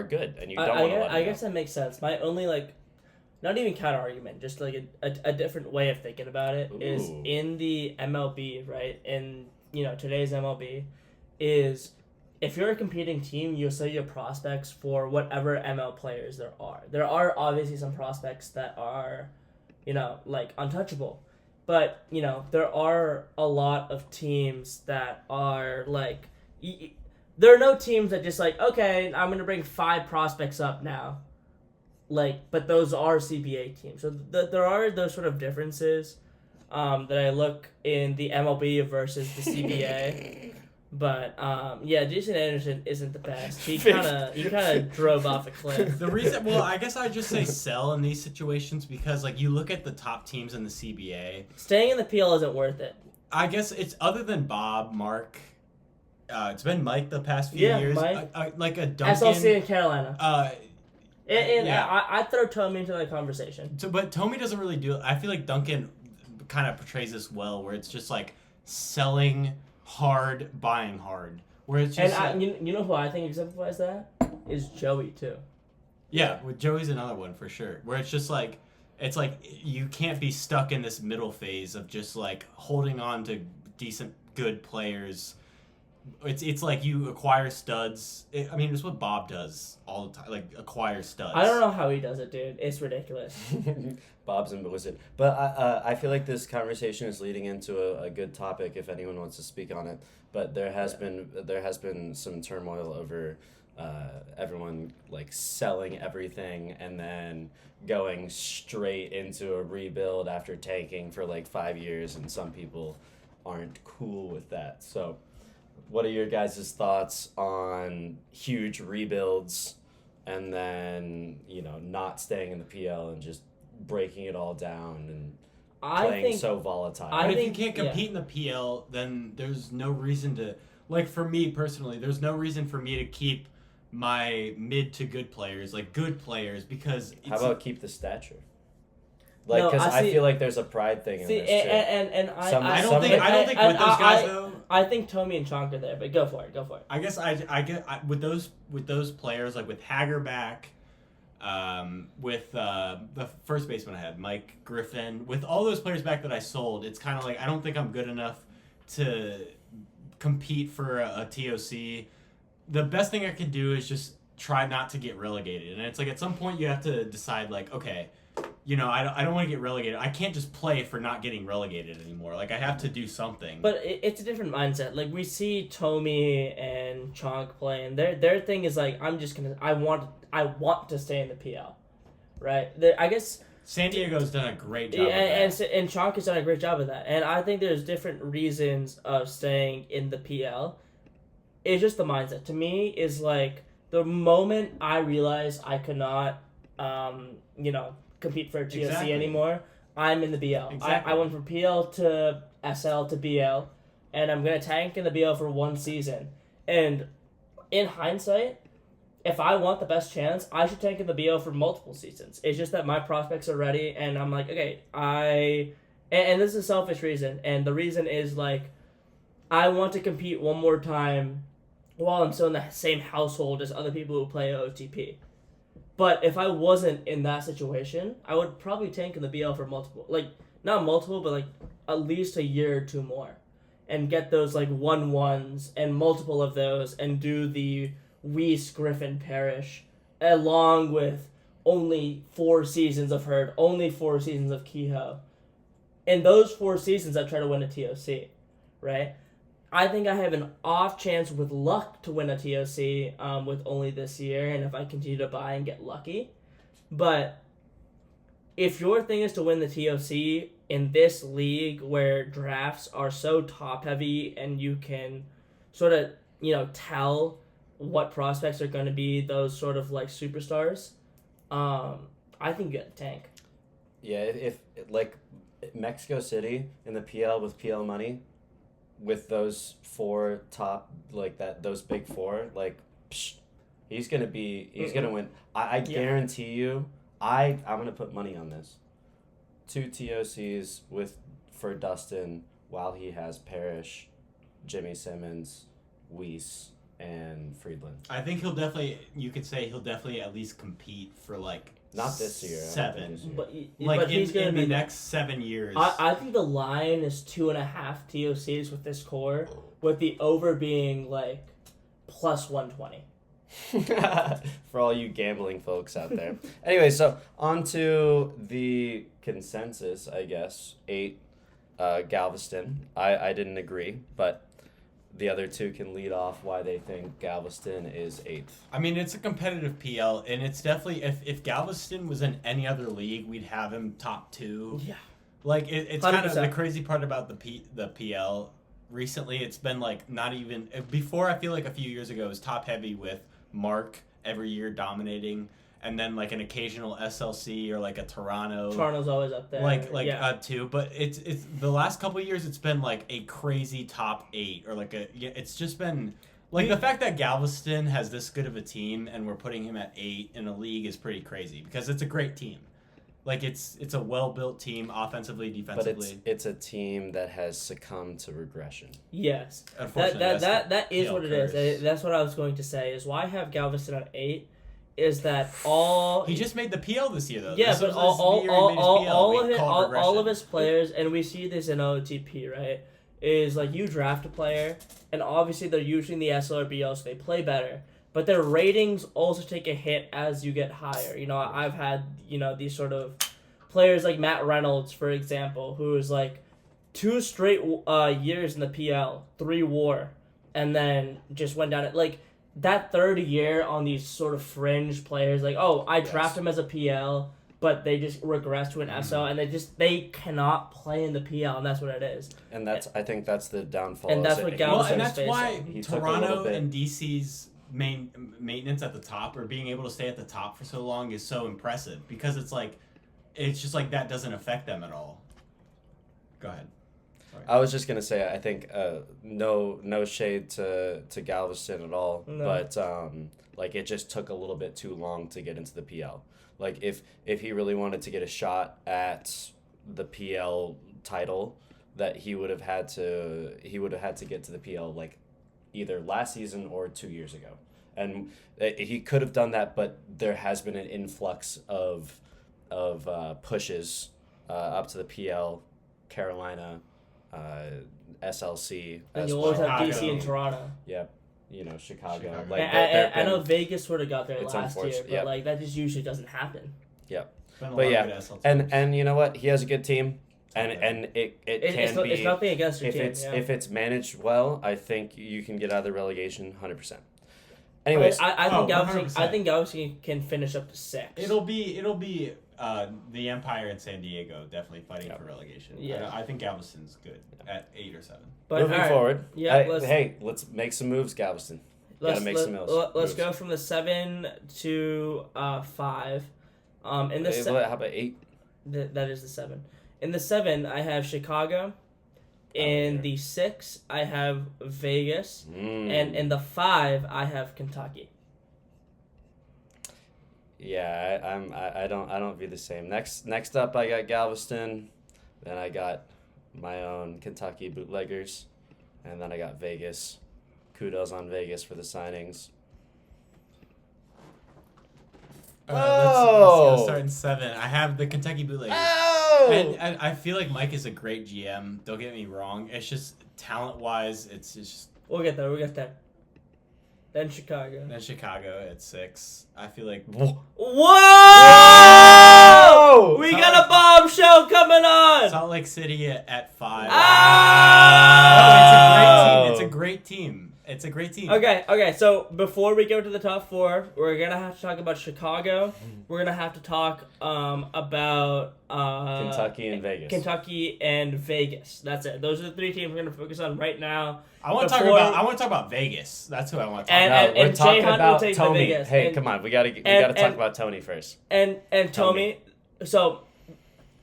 good and you don't want to let them I guess that makes sense. My only not even counter argument, just like a different way of thinking about it is in the MLB, right? In today's MLB is if you're a competing team, you sell your prospects for whatever ML players there are. There are obviously some prospects that are, like untouchable. But, there are a lot of teams that are like, there are no teams that just like, okay, I'm going to bring 5 prospects up now. Like, but those are CBA teams. So there are those sort of differences that I look in the MLB versus the CBA. But Jason Anderson isn't the best. He kind of drove off a cliff. The reason, I guess I'd just say sell in these situations because like you look at the top teams in the CBA. Staying in the PL isn't worth it. I guess it's other than Bob, Mark. It's been Mike the past few years. Mike. Like a Duncan. SLC in Carolina. Yeah. I throw Tommy into the conversation. So, but Tommy doesn't really do it. I feel like Duncan kind of portrays this well, where it's just like selling hard, buying hard. Where it's just you know who I think exemplifies that is Joey too. Yeah, with Joey's another one for sure. Where it's just like you can't be stuck in this middle phase of just like holding on to decent, good players. It's like you acquire studs. It's what Bob does all the time, like acquire studs. I don't know how he does it, dude. It's ridiculous. Bob's a wizard. But I feel like this conversation is leading into a good topic if anyone wants to speak on it. But there has been some turmoil over everyone like selling everything and then going straight into a rebuild after tanking for like 5 years, and some people aren't cool with that. So what are your guys' thoughts on huge rebuilds and then, not staying in the PL and just breaking it all down and playing so volatile? But if you can't compete in the PL, then there's no reason to, like for me personally, there's no reason for me to keep my mid to good players, because how about keep the stature? Like, because I feel like there's a pride thing in this too. And I don't think with those guys though. I think Tommy and Chonk are there, but go for it. I guess I get with those players, like with Hager back, with the first baseman I had, Mike Griffin, with all those players back that I sold, it's kind of like I don't think I'm good enough to compete for a TOC. The best thing I can do is just try not to get relegated, and it's like at some point you have to decide like, okay, I don't want to get relegated. I can't just play for not getting relegated anymore. Like, I have to do something. But it's a different mindset. Like, we see Tommy and Chonk play, and their thing is like, I want to stay in the PL, right? I guess San Diego's done a great job. And Chonk has done a great job of that. And I think there's different reasons of staying in the PL. It's just the mindset. To me, is like the moment I realized I could not, compete for a TOC anymore, I'm in the BL. Exactly. I went from PL to SL to BL, and I'm going to tank in the BL for 1 season. And in hindsight, if I want the best chance, I should tank in the BL for multiple seasons. It's just that my prospects are ready, and I'm like, okay, and this is a selfish reason, and the reason is like, I want to compete one more time while I'm still in the same household as other people who play OTP. But if I wasn't in that situation, I would probably tank in the BL for not multiple, but like at least a year or 2 more. And get those like 1-1s and multiple of those and do the Weiss, Griffin, Parrish, along with only 4 seasons of Hurd, only 4 seasons of Kehoe. In those 4 seasons, I try to win a TOC, right? I think I have an off chance with luck to win a TOC with only this year, and if I continue to buy and get lucky. But if your thing is to win the TOC in this league where drafts are so top heavy and you can sort of, tell what prospects are going to be those sort of like superstars, I think you get the tank. Yeah, if like Mexico City in the PL with PL money, with those 4 top, like those big 4, like, he's gonna win. I guarantee you, I'm gonna put money on this. 2 TOCs for Dustin while he has Parrish, Jimmy Simmons, Weiss, and Friedland. I think you could say he'll definitely at least compete for like not this year. 7, but he's gonna be the next 7 years. I think the line is 2.5 TOCs with this core, with the over being like plus 120. For all you gambling folks out there. Anyway, so on to the consensus, I guess. 8, Galveston. I didn't agree, but the other two can lead off why they think Galveston is 8th. I mean, it's a competitive PL, and it's definitely, if Galveston was in any other league, we'd have him top 2. Yeah. Like, it's kind of 100%. the crazy part about the PL. Recently, it's been, like, not even... Before, I feel like a few years ago, it was top-heavy with Mark every year dominating, and then, like, an occasional SLC or, like, a Toronto. Toronto's always up there. Yeah. 2. But it's the last couple of years, it's been, like, a crazy top 8, or, like, it's just been... Like, the fact that Galveston has this good of a team, and we're putting him at 8 in a league is pretty crazy, because it's a great team. Like, it's a well-built team, offensively, defensively. But it's a team that has succumbed to regression. Yes. Unfortunately, that is PL what it curse. is. That's what I was going to say, is why I have Galveston at 8 is that all... He just made the PL this year, though. Yeah, This but was the year he made his PL. all We of it, called all regression. of his players, and we see this in OTP, right? Is like you draft a player, and obviously they're using the SL or BL, so they play better. But their ratings also take a hit as you get higher. You know, I've had these sort of players like Matt Reynolds, for example, who is like 2 straight years in the PL, 3 WAR, and then just went down. Like that third year on these sort of fringe players, like I draft him as a PL. But they just regress to an SL, and they cannot play in the PL, and that's what it is. And I think that's the downfall. And that's what Galveston and that's why He took a Toronto little bit. and DC's main maintenance at the top, or being able to stay at the top for so long, is so impressive, because it's just like that doesn't affect them at all. Go ahead. Sorry. I was just gonna say, I think no shade to Galveston at all, No. but like it just took a little bit too long to get into the PL. Like if he really wanted to get a shot at the PL title, that he would have had to get to the PL like either last season or 2 years ago, and he could have done that, but there has been an influx of pushes up to the PL, Carolina, SLC, And as you always well. have DC Chicago. and Toronto. Yep. Chicago. Chicago. Like I know Vegas would have got there It's last year, unfortunate, but yep. like that just usually doesn't happen. Yep. Been a But lot of yeah, good SL and teams. you know what? He has a good team, and it can be. It's nothing against your if team. if it's managed well, I think you can get out of the relegation 100%. Anyways, I think Galveston. 100%. I think Galveston can finish up to 6. It'll be the Empire and San Diego definitely fighting Yep. for relegation. Yeah. I think Galveston's good at 8 or 7. But moving alright, forward, Yeah, let's make some moves, Galveston. Gotta make some moves. Let's moves. go from the 7 to 5. In the How about 8? that is the 7. In the 7, I have Chicago. In the 6, I have Vegas, and in the 5, I have Kentucky. Yeah, I don't view the same. Next up, I got Galveston, then I got my own Kentucky Bootleggers, and then I got Vegas. Kudos on Vegas for the signings. Let's go start in 7. I have the Kentucky Bootleggers. Oh! And I feel like Mike is a great GM. Don't get me wrong. It's just talent-wise, it's just... We'll get there. Then Chicago. Then Chicago at 6. I feel like... Whoa! Whoa! We got a bombshell coming on! Salt Lake City at 5. Ah! Oh, it's a great team. It's a great team. Okay, so before we go to the top 4, we're going to have to talk about Chicago. We're going to have to talk about... Kentucky and Vegas. Kentucky and Vegas. That's it. Those are the 3 teams we're going to focus on right now. I want to talk about Vegas. That's who I want to talk about. No, we're and talking Jhunt will about take the Tommy. Vegas. Hey, And- come on, we gotta and- talk about Tony first. And Tommy, so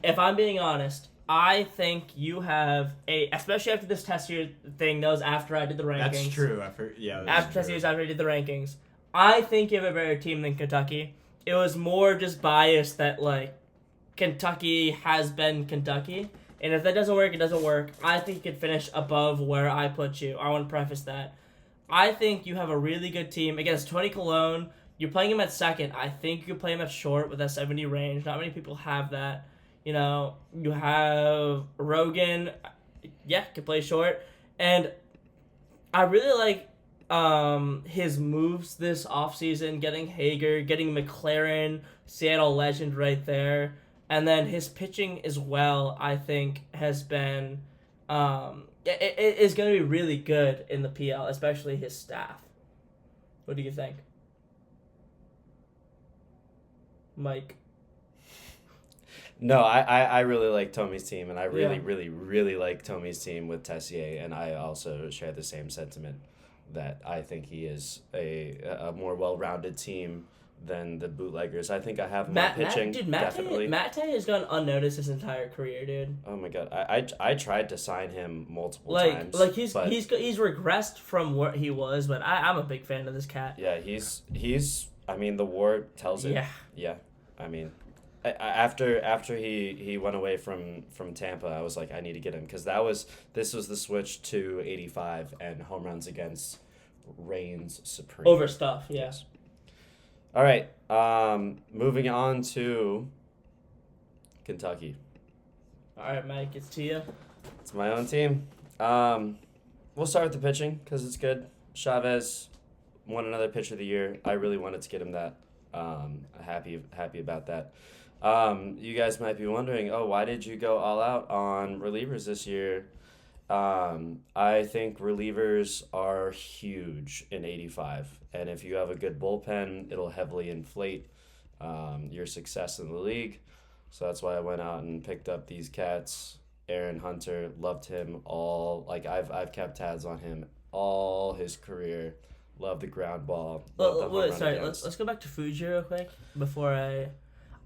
if I'm being honest, I think you have especially after this test year thing, that was after I did the rankings. That's true. After test years, after I did the rankings, I think you have a better team than Kentucky. It was more just bias that, like, Kentucky has been Kentucky. And if that doesn't work, it doesn't work. I think you could finish above where I put you. I want to preface that. I think you have a really good team. Against Tony Colon, you're playing him at second. I think you could play him at short with that 70 range. Not many people have that. You know, you have Rogan. Yeah, can play short. And I really like his moves this offseason, getting Hager, getting McLaren, Seattle legend right there, and then his pitching as well, I think, has been it is going to be really good in the PL, especially his staff. What do you think, Mike? No, I really like Tommy's team, and I really, Yeah. really, really like Tommy's team with Tessier, and I also share the same sentiment that I think he is a more well-rounded team than the bootleggers. I think I have more pitching, definitely. Matt has gone unnoticed his entire career, dude. Oh my god, I tried to sign him multiple times. Like he's but regressed from what he was, but I'm a big fan of this cat. yeah, he's. I mean, the war tells it. Yeah. Yeah, I mean. After he went away from Tampa, I was like, I need to get him, because this was the switch to 85 and home runs against reigns supreme Over stuff, yeah. Yes. All right, moving on to Kentucky. All right, Mike, it's to you. It's my own team. We'll start with the pitching because it's good. Chavez won another pitcher of the year. I really wanted to get him that. Happy about that. You guys might be wondering, why did you go all out on relievers this year? I think relievers are huge in 85, and if you have a good bullpen, it'll heavily inflate your success in the league. So that's why I went out and picked up these cats. Aaron Hunter, loved him all. Like I've kept tabs on him all his career. Love the ground ball. Let's go back to Fuji real quick before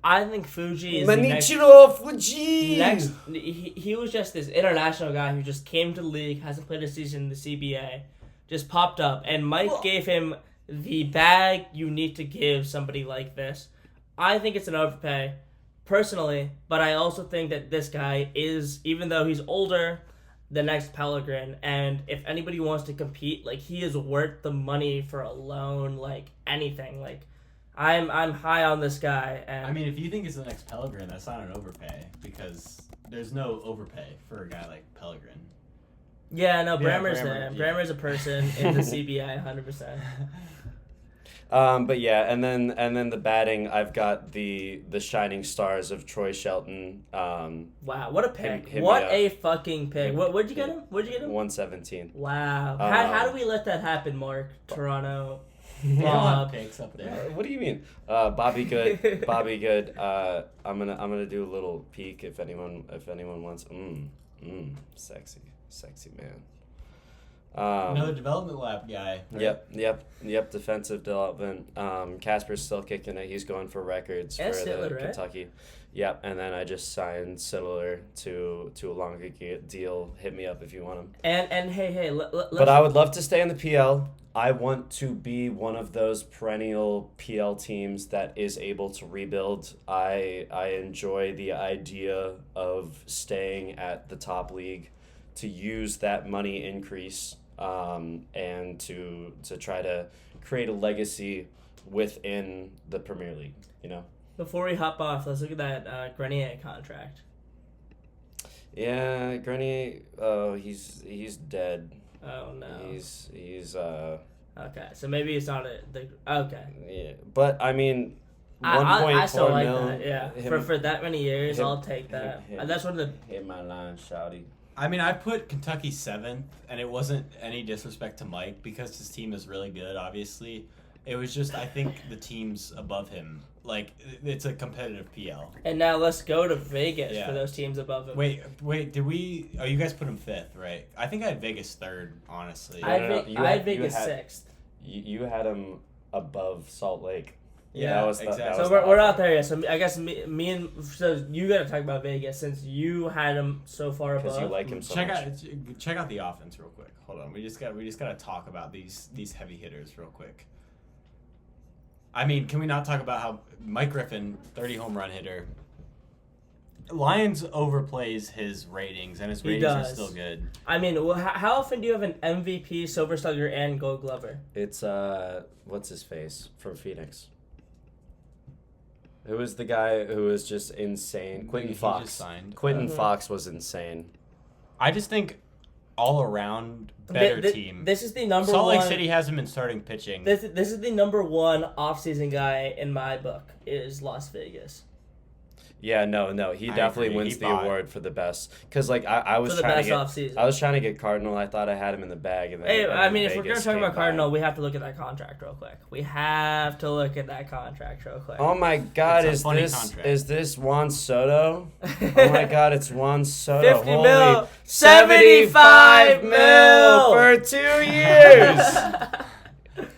I think Fuji is Manichiro Fuji. next. He was just this international guy who just came to the league, hasn't played a season in the CBA, just popped up, and Mike gave him the bag you need to give somebody like this. I think it's an overpay, personally, but I also think that this guy is, even though he's older, the next Pellegrin, and if anybody wants to compete, like, he is worth the money for a loan, like anything. Like, I'm high on this guy, and I mean, if you think it's the next Pellegrin, that's not an overpay, because there's no overpay for a guy like Pellegrin. yeah, no, Brammer's Brammer, there. yeah. Brammer's a person in the CBA, 100%. But yeah, and then the batting, I've got the shining stars of Troy Shelton. Wow, what a pick! hit me What up. a fucking pick! Where'd you get him? 117. 117. Wow. How do we let that happen, Mark? Toronto. Bob picks up there. What do you mean? Bobby Good. Bobby Good. I'm gonna do a little peek if anyone wants. Sexy man. Another development lab guy. Right? Yep. Defensive development. Casper's still kicking it. He's going for records And for Sittler, the right? Kentucky. Yep, and then I just signed Sittler to a longer deal. Hit me up if you want him. And hey, But I would love to stay in the PL. I want to be one of those perennial PL teams that is able to rebuild. I enjoy the idea of staying at the top league, to use that money increase and to try to create a legacy within the Premier League, you know? Before we hop off, let's look at that Grenier contract. Yeah, Grenier, he's dead. Oh no. He's Okay, so maybe it's not okay. yeah, but I mean, I still 1.4 like mil. that. Yeah, him- for that many years, him- I'll take that. him- And that's one of the. Hit my line, shouty. I mean, I put Kentucky 7th, and it wasn't any disrespect to Mike, because his team is really good, obviously. It was just, I think the teams above him, like, it's a competitive PL. And now let's go to Vegas Yeah. for those teams above him. Wait, did we... Oh, you guys put him 5th, right? I think I had Vegas 3rd, honestly. I No, no, had you I had- had Vegas you had- 6th. You had him above Salt Lake. Yeah, that was the, exactly. that So was we're the not offer. there yet. So I guess me and so you got to talk about Vegas since you had him so far Because above. you like him so check much. out the offense real quick. Hold on, we just got to talk about these heavy hitters real quick. I mean, can we not talk about how Mike Griffin, 30 home run hitter, Lions overplays his ratings, and his He ratings are does. still good. I mean, how often do you have an MVP, Silver Slugger, and Gold Glover? It's what's his face from Phoenix? Who was the guy who was just insane? Quentin He Fox. just signed. Quentin Uh-huh. Fox was insane. I just think all around better team. This is the number Salt one. Lake City hasn't been starting pitching. This is the number one offseason guy in my book is Las Vegas. Yeah, no, he definitely agree. wins He the bought. award for the best. Because like I was For the trying best to get, offseason. I was trying to get Cardinal. I thought I had him in the bag. And then, Hey, and I then mean, if we're Vegas gonna talk came about by. Cardinal, we have to look at that contract real quick. We have to look at that contract real quick. Oh my God! It's a funny Is contract. this Juan Soto? Oh my God! It's Juan Soto. 50 Holy mil, 75 mil for 2 years.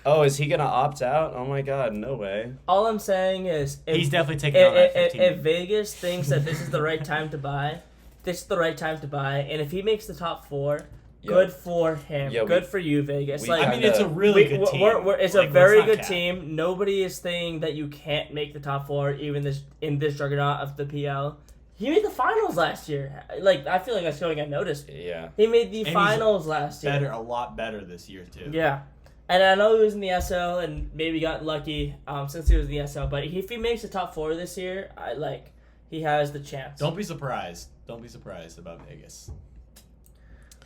Oh, is he gonna opt out? Oh my God! No way. All I'm saying is, He's definitely taking on that 15. if Vegas thinks that this is the right time to buy, this is the right time to buy, and if he makes the top 4, good for him. Yeah, good for you, Vegas. we- Like, I mean, it's a really good team. it's Like, a very let's not good cap. team. Nobody is saying that you can't make the top 4, even in this juggernaut of the PL. He made the finals last year. Like, I feel like that's going unnoticed. Yeah. He made the he's finals last year. a lot better this year too. Yeah. And I know he was in the SL and maybe got lucky since he was in the SL, but if he makes the top 4 this year, he has the chance. Don't be surprised. Don't be surprised about Vegas.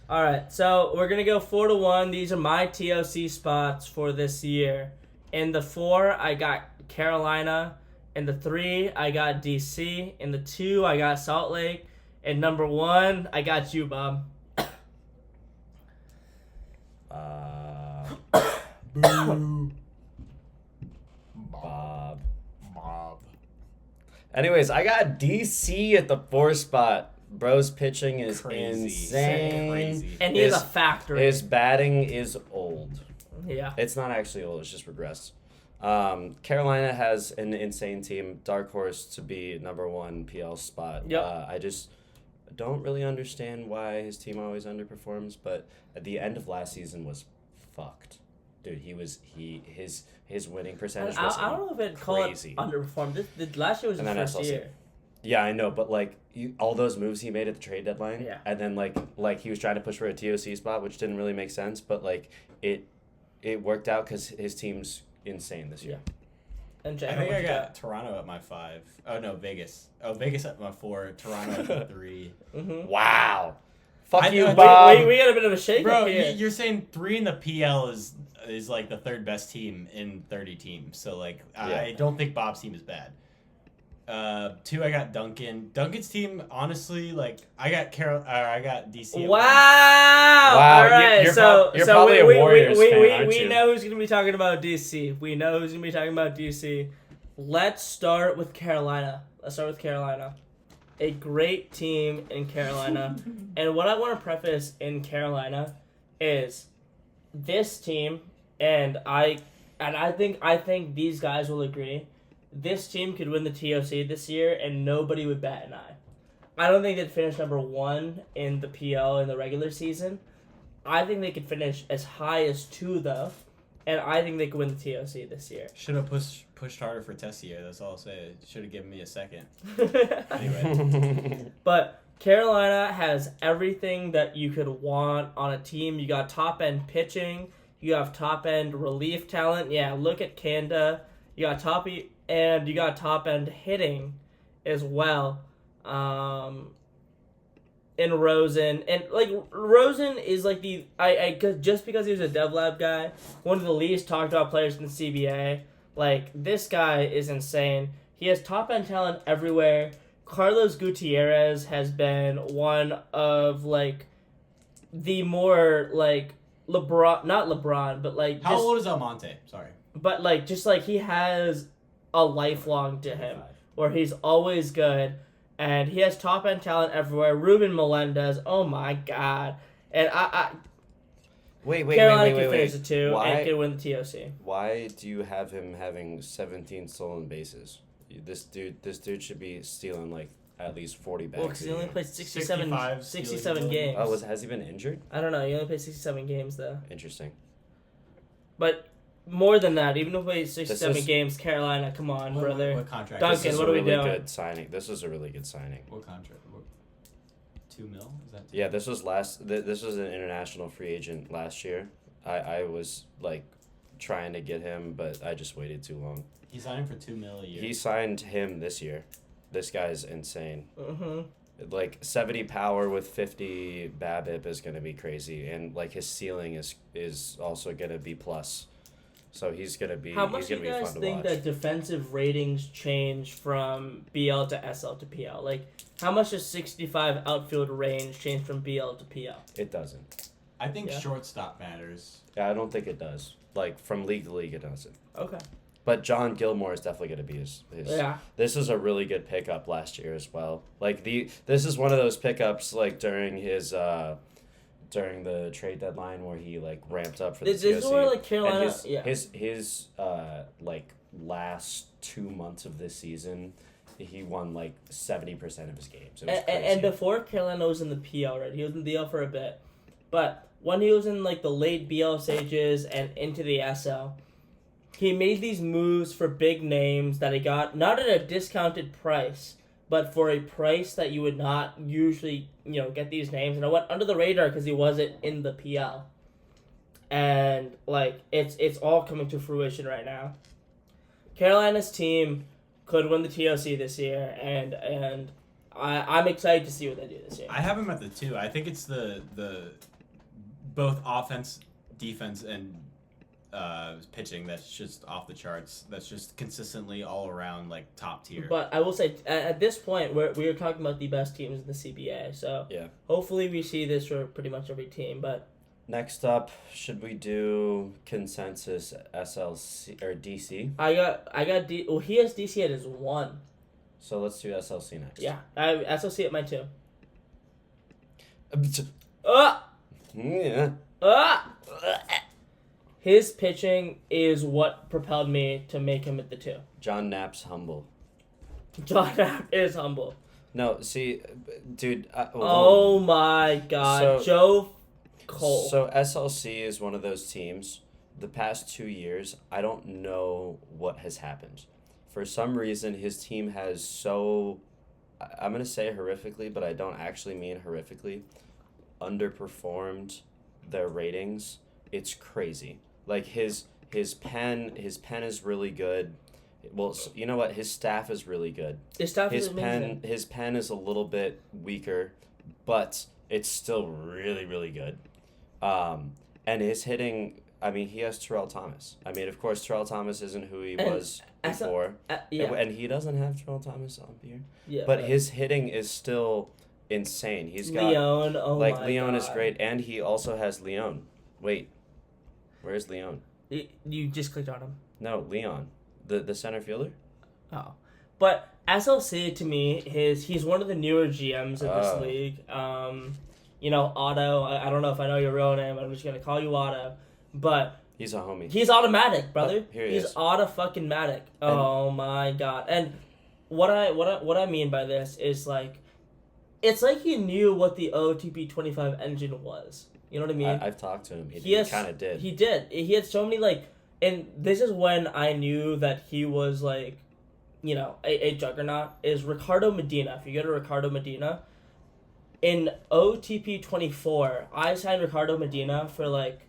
All right, so we're gonna go 4-1. These are my TOC spots for this year. In the 4, I got Carolina. In the 3, I got DC. In the 2, I got Salt Lake. And number 1, I got you, Bob. Boo. Bob. Bob. Anyways, I got DC at the 4 spot. Bro's pitching is Crazy. insane. Crazy. And he is a factory. His batting is old. Yeah. It's not actually old. It's just regressed. Carolina has an insane team. Dark horse to be number 1 PL spot. Yep. I just don't really understand why his team always underperforms. But at the end of last season was fucked. Dude, his winning percentage was I don't know if it'd call it crazy. underperformed. Last year was his And then first SLC. year. Yeah, I know, but like all those moves he made at the trade deadline, Yeah. and then like he was trying to push for a TOC spot, which didn't really make sense, but like it worked out because his team's insane this year. And Jay, I how think much I you got Toronto at my 5. Oh no, Vegas. Oh, Vegas at my 4. Toronto at my 3. Mm-hmm. Wow, fuck I you, know, Bob. We got a bit of a shake Bro, up here. you're saying 3 in the PL is like the 3rd best team in 30 teams. So like I don't think Bob's team is bad. 2, I got Duncan. Duncan's team, honestly, like I got DC. at Wow! Wow, All right, you're probably a Warriors fan, aren't we you? know who's gonna be talking about DC. We know who's gonna be talking about DC. Let's start with Carolina. A great team in Carolina, and what I want to preface in Carolina is this team, and I think these guys will agree. This team could win the TOC this year, and nobody would bat an eye. I don't think they'd finish number 1 in the PL in the regular season. I think they could finish as high as 2, though, and I think they could win the TOC this year. Should have pushed harder for Tessier. That's all I'll say. Should have given me a second. Anyway. But Carolina has everything that you could want on a team. You got top-end pitching. You have top-end relief talent. Yeah, look at Kanda. You got top-end hitting as well. In Rosen. And, like, Rosen is, like, just because he was a Dev Lab guy, one of the least talked about players in the CBA. Like, this guy is insane. He has top-end talent everywhere. Carlos Gutierrez has been one of, like, the more, like, not LeBron, but, like... How old is Almonte? Sorry. But, like, just, like, he has a lifelong to him, where he's always good, and he has top-end talent everywhere. Ruben Melendez, oh my god. And Wait, Carolina can finish it too, and can win the TOC. Why do you have him having 17 stolen bases? This dude should be stealing like at least 40 bags. Well, because he only played 67 stealing games. Oh, has he been injured? I don't know. He only played 67 games, though. Interesting. But more than that, even if he played 67 is- games, Carolina, come on, brother. What contract? Duncan, This is what a are we really doing? good signing. This was a really good signing. What contract? 2 mil? Is that? Yeah, this was this was an international free agent last year. I was like trying to get him, but I just waited too long. He's signing for 2 mil a year. He signed him this year. This guy's insane. Mm-hmm. Like 70 power with 50 BABIP is going to be crazy, and like his ceiling is also going to be plus. So he's going to be How much he's do going you to be guys fun to think watch. that defensive ratings change from BL to SL to PL? Like, how much does 65 outfield range change from BL to PL? It doesn't. I think Yeah. shortstop matters. Yeah, I don't think it does. Like from league to league, it doesn't. Okay. But John Gilmore is definitely going to be his. Yeah. This is a really good pickup last year as well. Like this is one of those pickups like during his during the trade deadline where he like ramped up for the This TOC. is where like Carolina. And yeah. his like last 2 months of this season, he won like 70% of his games. It was crazy. And before Carolina was in the PL, right? He was in the DL for a bit, but when he was in like the late BL stages and into the SL, he made these moves for big names that he got not at a discounted price, but for a price that you would not usually, get these names. And it went under the radar because he wasn't in the PL. And like it's all coming to fruition right now. Carolina's team could win the TOC this year, and I'm excited to see what they do this year. I have him at the 2. I think it's the both offense, defense, and pitching that's just off the charts. That's just consistently all around like top tier. But I will say, at this point, we are talking about the best teams in the CBA. So Yeah. hopefully we see this for pretty much every team. But Next up, should we do consensus SLC or DC? I got he has DC at his 1. So let's do SLC next. Yeah, I SLC at my 2. Yeah. His pitching is what propelled me to make him at the 2. John Knapp's humble. John Knapp is humble. No, see, dude. Oh my God, Joe Cole. So SLC is one of those teams. The past 2 years, I don't know what has happened. For some reason, his team has I'm going to say horrifically, but I don't actually mean horrifically, underperformed their ratings. It's crazy. Like his pen is really good. Well, you know what? His staff is really good. His staff is amazing. His pen is a little bit weaker, but it's still really, really good. And his hitting, I mean, he has Terrell Thomas. I mean, of course, Terrell Thomas isn't who he was before. Yeah. And he doesn't have Terrell Thomas on here. Yeah, but his hitting is still insane. He's got Leon. Oh like my Leon God. is great, and he also has Leon. Wait, where's Leon? You just clicked on him. No, Leon, the center fielder. Oh, but SLC to me, he's one of the newer GMs in this league. Otto. I don't know if I know your real name. I'm just gonna call you Otto, but He's a homie. he's automatic, brother. Here he he's is. auto-fucking-matic. Oh my God! And what I mean by this is like, it's like he knew what the OTP 25 engine was. You know what I mean? I've talked to him. He kind of did. He did. He had so many like, and this is when I knew that he was like, a juggernaut. Is Ricardo Medina? If you go to Ricardo Medina, in OTP 24, I signed Ricardo Medina for like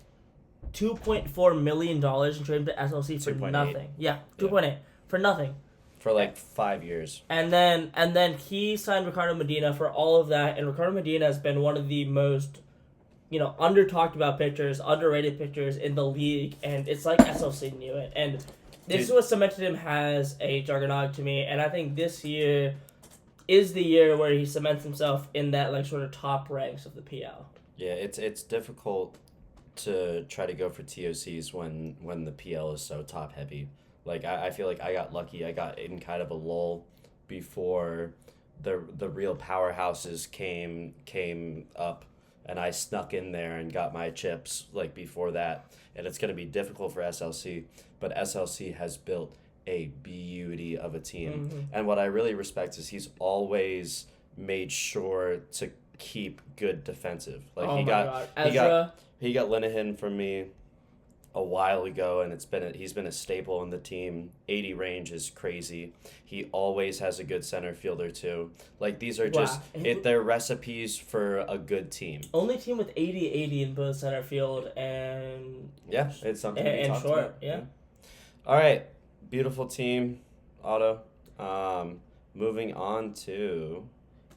$2.4 million and traded him to SLC for 2.8. nothing. Yeah, 2.8 for nothing. For like 5 years. And then he signed Ricardo Medina for all of that, and Ricardo Medina has been one of the most, under talked about pitchers, underrated pitchers in the league, and it's like SLC knew it. And this is what cemented him as a juggernaut to me, and I think this year is the year where he cements himself in that like sort of top ranks of the PL. Yeah, it's difficult to try to go for TOCs when the PL is so top heavy. Like I feel like I got lucky. I got in kind of a lull before the real powerhouses came up, and I snuck in there and got my chips like before that. And it's gonna be difficult for SLC, but SLC has built a beauty of a team. Mm-hmm. And what I really respect is he's always made sure to keep good defensive. Like he got Linehan from me a while ago, and he's been a staple in the team. 80 range is crazy. He always has a good center fielder too. Like these are just they're recipes for a good team. Only team with 80 in both center field and it's something to be talked short. about. Yeah. All right, beautiful team, Otto. Moving on to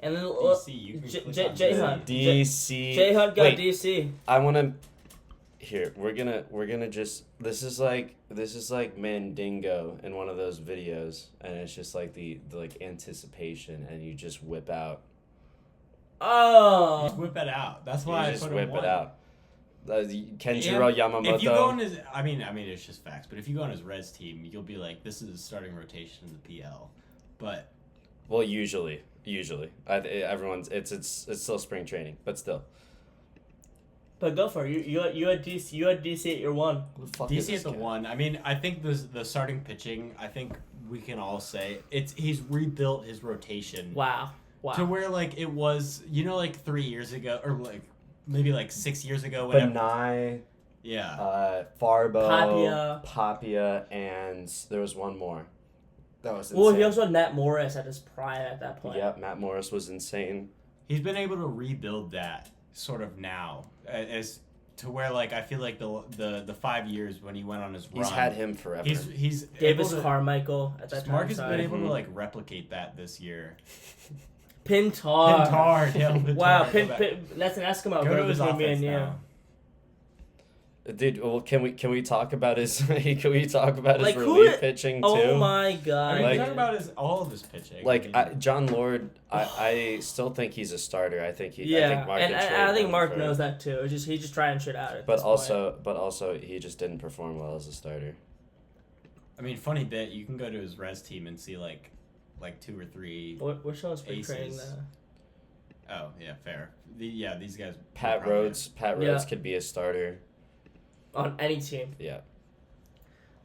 And then DC, you can click on Jhunt. DC. Jhunt got Wait, DC. I want to. Here, we're gonna just. This is like Mandingo in one of those videos, and it's just like the like anticipation, and you just whip out. Oh. Just whip it out. That's why I just put whip him it one. out. Kenjiro Yamamoto. If you go on his, I mean, it's just facts. But if you go on his Reds team, you'll be like, this is a starting rotation in the PL. But Well, usually, everyone's it's still spring training, but still. But go for it. You had DC at your one. DC at the one. I mean, I think the starting pitching. I think we can all say he's rebuilt his rotation. Wow. To where like it was, like 3 years ago or like maybe like 6 years ago. Whenever, Benai, Papia. Papia, and there was one more. That was insane. Well, he also had Matt Morris at his prime at that point. Yeah, Matt Morris was insane. He's been able to rebuild that sort of now as to where like I feel like the 5 years when he went on his run. He's had him forever. He's Davis able to, Carmichael at that time. Mark has been able to like replicate that this year. Pintar. Pintar. Wow, that's an Eskimo. Go to Bro, his between me offense and you. now. Dude, well, can we talk about his his Like, relief pitching too? Oh my god! I mean, Like- talk about all of his pitching. Like John Lord, I still think he's a starter. I think Yeah, I think Mark and could trade I think him Mark for- knows that too. He's just trying shit out. At But this point. also, he just didn't perform well as a starter. I mean, funny bit. You can go to his res team and see like 2 or 3. We're showing spring training aces. now. Oh yeah, fair. These guys. Pat probably- Rhodes could be a starter. On any team. Yeah.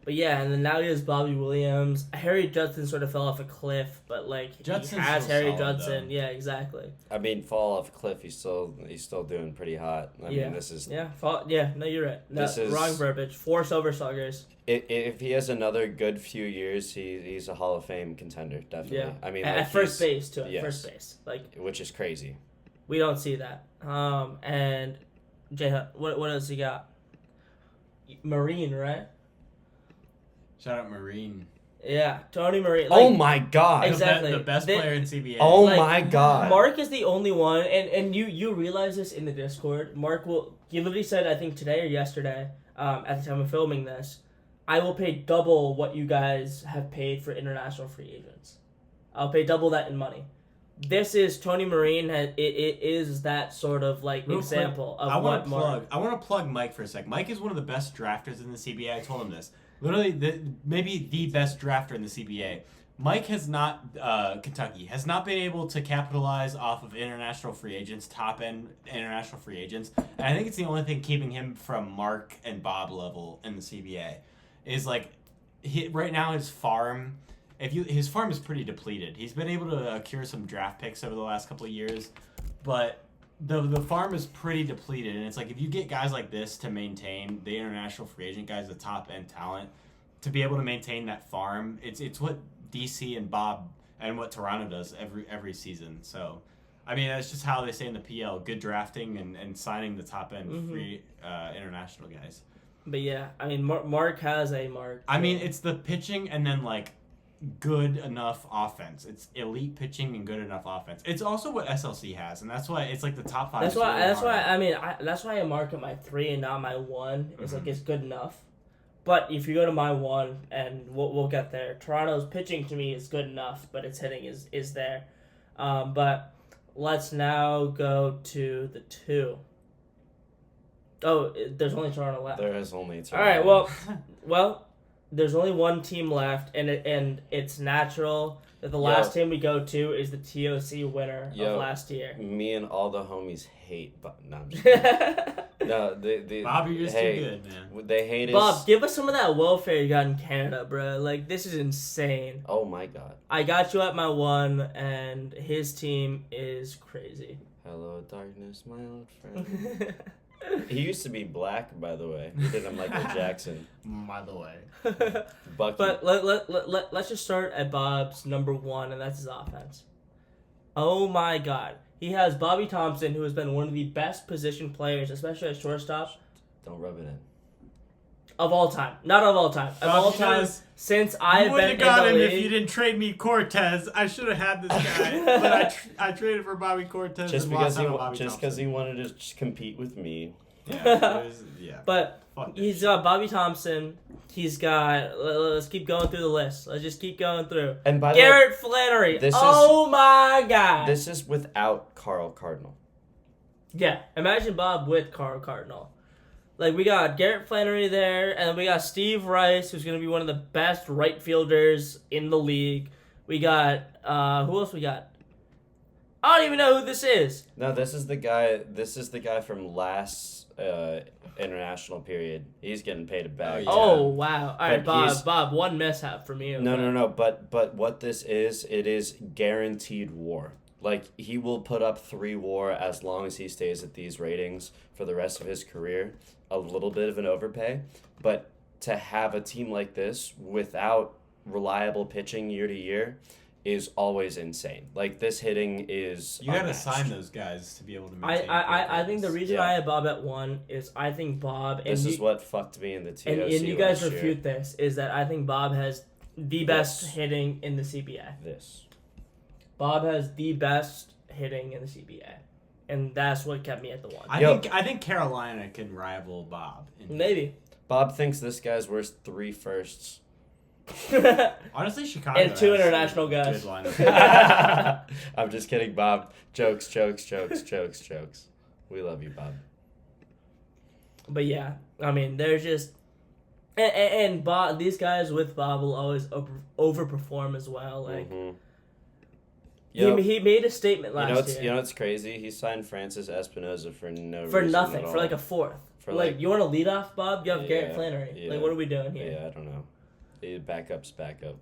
But yeah, and then now he has Bobby Williams. Harry Judson sort of fell off a cliff, but like Judson's he has still Harry solid, Judson. though. Yeah, exactly. I mean, fall off a cliff. He's still doing pretty hot. I mean, this is No, you're right. No, This is- wrong verbiage. 4 Silver Sluggers. if he has another good few years, he's a Hall of Fame contender, definitely. Yeah. I mean, At first base too. At yes. first base, like which is crazy. we don't see that. And Jay, what else you got? Marine, right? Shout out Marine. Yeah, Tony Marine. Oh my God! Exactly. The best player in CBA. Oh Like, my God! Mark is the only one, and you realize this in the Discord. Mark he literally said, I think today or yesterday, at the time of filming this, I will pay double what you guys have paid for international free agents. I'll pay double that in money. This is Tony Marine. It is that sort of like Real example quick, of what Mark. I want to plug Mike for a sec. Mike is one of the best drafters in the CBA. I told him this. Literally, maybe the best drafter in the CBA. Mike has not, Kentucky, has not been able to capitalize off of international free agents, top-end international free agents. And I think it's the only thing keeping him from Mark and Bob level in the CBA. Is like, right now his farm... his farm is pretty depleted. He's been able to accrue some draft picks over the last couple of years, but the farm is pretty depleted. And it's like if you get guys like this to maintain the international free agent guys, the top end talent, to be able to maintain that farm, it's what DC and Bob and what Toronto does every season. So, I mean, that's just how they say in the PL: good drafting and signing the top end free international guys. But yeah, I mean, Mark has a Mark. I mean, it's the pitching and then like good enough offense. It's elite pitching and good enough offense. It's also what SLC has, and that's why it's like the top 5. That's why I mark it my 3 and not my 1. It's like it's good enough. But if you go to my 1, and we'll get there. Toronto's pitching to me is good enough, but its hitting is there. But let's now go to the 2. Oh, there's only Toronto left. There is only two. All right. Well, there's only one team left, and it's natural that the last team we go to is the TOC winner of last year. Me and all the homies hate, but no, I'm just kidding. No, Bob, you're just too good, man. They hate us. Bob, give us some of that welfare you got in Canada, bro. Like, this is insane. Oh my God. I got you at my 1, and his team is crazy. Hello, darkness, my old friend. He used to be black, by the way. He did a Michael Jackson. By the way. Bucky. But let's just start at Bob's number 1, and that's his offense. Oh my God. He has Bobby Thompson, who has been one of the best position players, especially at shortstop. Don't rub it in. of all time. Not of all time. Of all time since I've been in the got him league. if you didn't trade me Cortez. I should have had this guy, but I traded for Bobby Cortez. Just and because lost out on Bobby Thompson. he wanted to just compete with me. Yeah. But Fuck he's got Bobby Thompson. He's got. Let's keep going through the list. Let's just keep going through. And by the way, Garrett Flannery. this My God. this is without Carl Cardinal. Yeah, imagine Bob with Carl Cardinal. Like, we got Garrett Flannery there, and we got Steve Rice, who's going to be one of the best right fielders in the league. We got, who else we got? I don't even know who this is. No, this is the guy from last international period. He's getting paid a bag. Oh, wow. All right, But Bob, one mishap from you. No. But what this is, it is guaranteed WAR. Like, he will put up 3 WAR as long as he stays at these ratings for the rest of his career. A little bit of an overpay, but to have a team like this without reliable pitching year to year is always insane. Like, this hitting is You got to unmatched. sign those guys to be able to maintain. I think the reason Yeah. I have Bob at 1 is I think Bob... This is what fucked me in the TOC and you guys last refute year. this, is that I think Bob has the best hitting in the CBA. Bob has the best hitting in the CBA. And that's what kept me at the 1. I think Carolina can rival Bob. Maybe. Bob thinks this guy's worth 3 firsts. Honestly, Chicago And 2 has international good guys. lineup. I'm just kidding, Bob. Jokes. We love you, Bob. But yeah, I mean, there's just... And Bob, these guys with Bob will always overperform as well. Like, he made a statement last year. You know what's crazy? He signed Francis Espinosa for no For reason nothing. at all. For like a 4th. For Like, you want to lead off, Bob? You have Garrett Flannery. yeah. Like, what are we doing here? Yeah, I don't know. Backup's backup.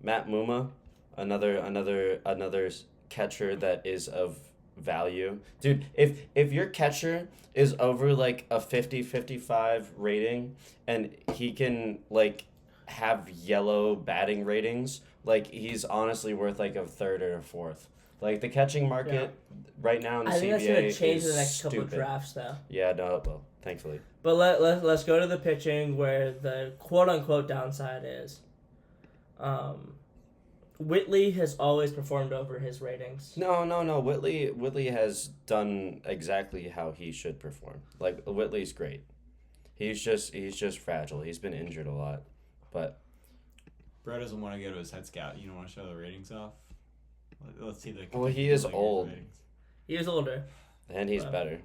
Matt Muma, another catcher that is of value. Dude, if your catcher is over like a 50-55 rating and he can like have yellow batting ratings, like he's honestly worth like a 3rd or a 4th. Like the catching market right now in the CBA I think that's going to change is the next couple of stupid. drafts, though. Yeah, no, well, thankfully. But let's go to the pitching where the quote-unquote downside is. Whitley has always performed over his ratings. No. Whitley has done exactly how he should perform. Like Whitley's great. He's just fragile. He's been injured a lot, but Bro doesn't want to go to his head scout. You don't want to show the ratings off. Let's see the. Well, he is old. He is older. And he's better.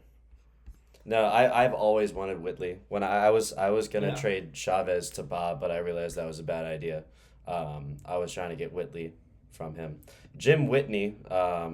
No, I've always wanted Whitley. When I was gonna trade Chavez to Bob, but I realized that was a bad idea. I was trying to get Whitley from him. Jim Whitney,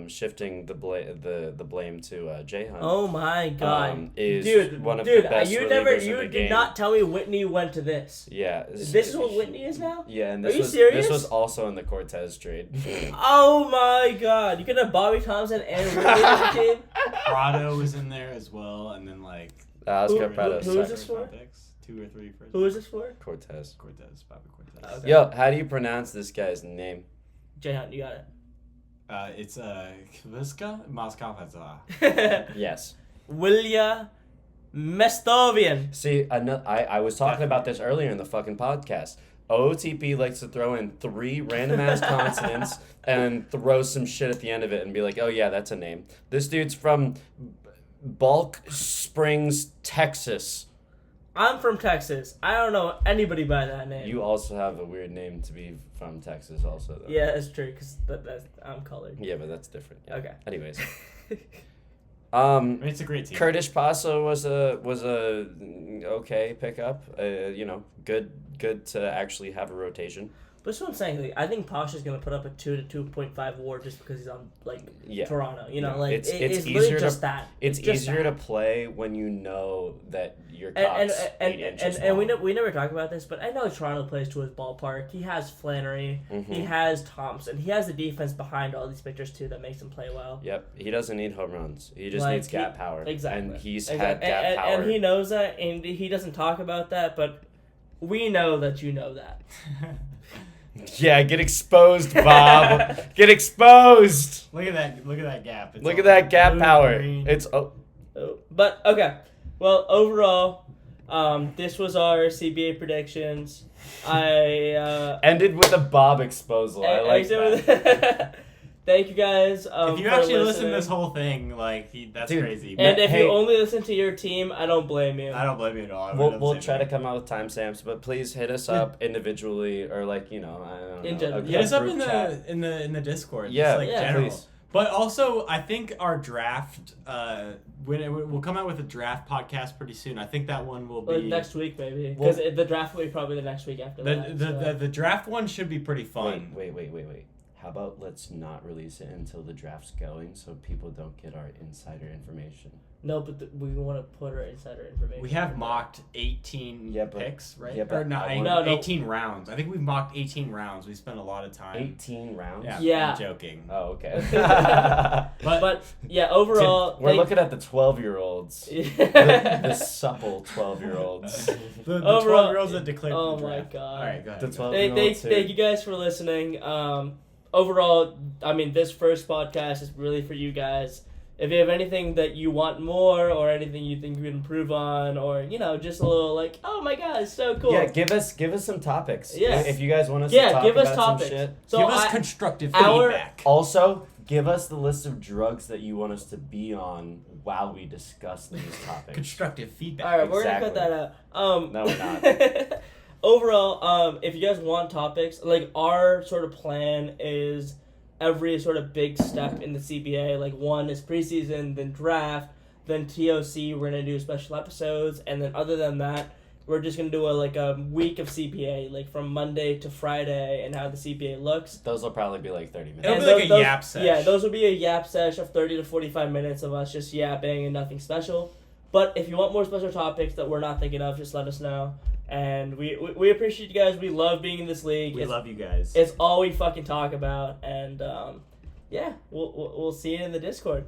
shifting the blame to Jhunt. Oh my God, is one of the best relievers in the you did game. not tell me Whitney went to this. Yeah, This is what Whitney is now. Yeah, and Are you serious? This was also in the Cortez trade. Oh my God, you could have Bobby Thompson and Whitney on the team. Prado was in there as well, and then like. Oscar Prado. who is this for? 2 or 3 first. Who is this for? Cortez. Bobby Cortez. Okay. Yo, how do you pronounce this guy's name? Jhunt, you got it. It's Kviska Moskowitz. Yes. Willia Mestovian. See, I was talking about this earlier in the fucking podcast. OOTP likes to throw in 3 random ass consonants and throw some shit at the end of it and be like, oh yeah, that's a name. This dude's from Balk Springs, Texas. I'm from Texas. I don't know anybody by that name. You also have a weird name to be from Texas also, though. Yeah, that's true, because I'm colored. Yeah, but that's different. Yeah. Okay. Anyways. I mean, it's a great team. Curtis Paso was a okay pickup. Good to actually have a rotation. But that's what I'm saying. Like, I think Pasha's going to put up a 2 to 2.5 WAR just because he's on Toronto. You know, it's easier really just that. It's just easier that. to play when you know that your cock's 8 inches and long. we never talk about this, but I know Toronto plays to his ballpark. He has Flannery, he has Thompson, he has the defense behind all these pitchers too that makes him play well. Yep, he doesn't need home runs. He just needs gap power. Exactly, and he's had gap power, and he knows that, and he doesn't talk about that, but we know that you know that. Yeah, get exposed, Bob. Get exposed. Look at that gap. Look at that gap blue, power. green. It's But okay, well overall, This was our CBA predictions. I Ended with a Bob exposal. I like that. Thank you guys. If you for actually listen listening. to this whole thing, like that's Dude, crazy. And if Hey. you only listen to your team, I don't blame you. I don't blame you at all. I would We'll have the we'll same try to thing. come out with timestamps, but please hit us up individually or like I don't In know. general. Hit us up group in chat. the Discord. Yeah, just like yeah, general. please. But also, I think our draft, we'll come out with a draft podcast pretty soon. I think that one will Like be next week, maybe. Well- Because the draft will be probably the next week after that. the draft one should be pretty fun. Wait. How about let's not release it until the draft's going so people don't get our insider information? No, but we want to put our insider information. We have mocked 18 Yeah, but- picks, right? yeah, but or not, I want- No, no. 18 rounds. I think we've mocked 18 rounds. We spent a lot of time. 18 rounds? Yeah, Yeah. I'm joking. Oh, okay. But yeah, overall, We're looking at the 12-year-olds. The supple 12-year-olds. The Overall- 12-year-olds that declared Oh for the my draft. God. All right, go ahead. The go 12 ahead. Thank you guys for listening. Overall, I mean, this first podcast is really for you guys. If you have anything that you want more, or anything you think we can improve on, or just a little like, oh my God, it's so cool. Yeah, give us some topics. Yeah. If you guys want us to Yeah, talk give us about some topics. shit. So Give us I- constructive our- feedback. Also, give us the list of drugs that you want us to be on while we discuss these topics. Constructive feedback. All right, we're gonna cut Exactly. that out. No, we're not. Overall, if you guys want topics, like our sort of plan is every sort of big step in the CBA. Like one is preseason, then draft, then TOC. We're gonna do special episodes, and then other than that, we're just gonna do a week of CBA, like from Monday to Friday, and how the CBA looks. Those will probably be like 30 minutes. It'll And be like a those- yap sesh. Yeah, those will be a yap sesh of 30 to 45 minutes of us just yapping and nothing special. But if you want more special topics that we're not thinking of, just let us know. And we appreciate you guys. We love being in this league. We love you guys. It's all we fucking talk about. And yeah, we'll see you in the Discord.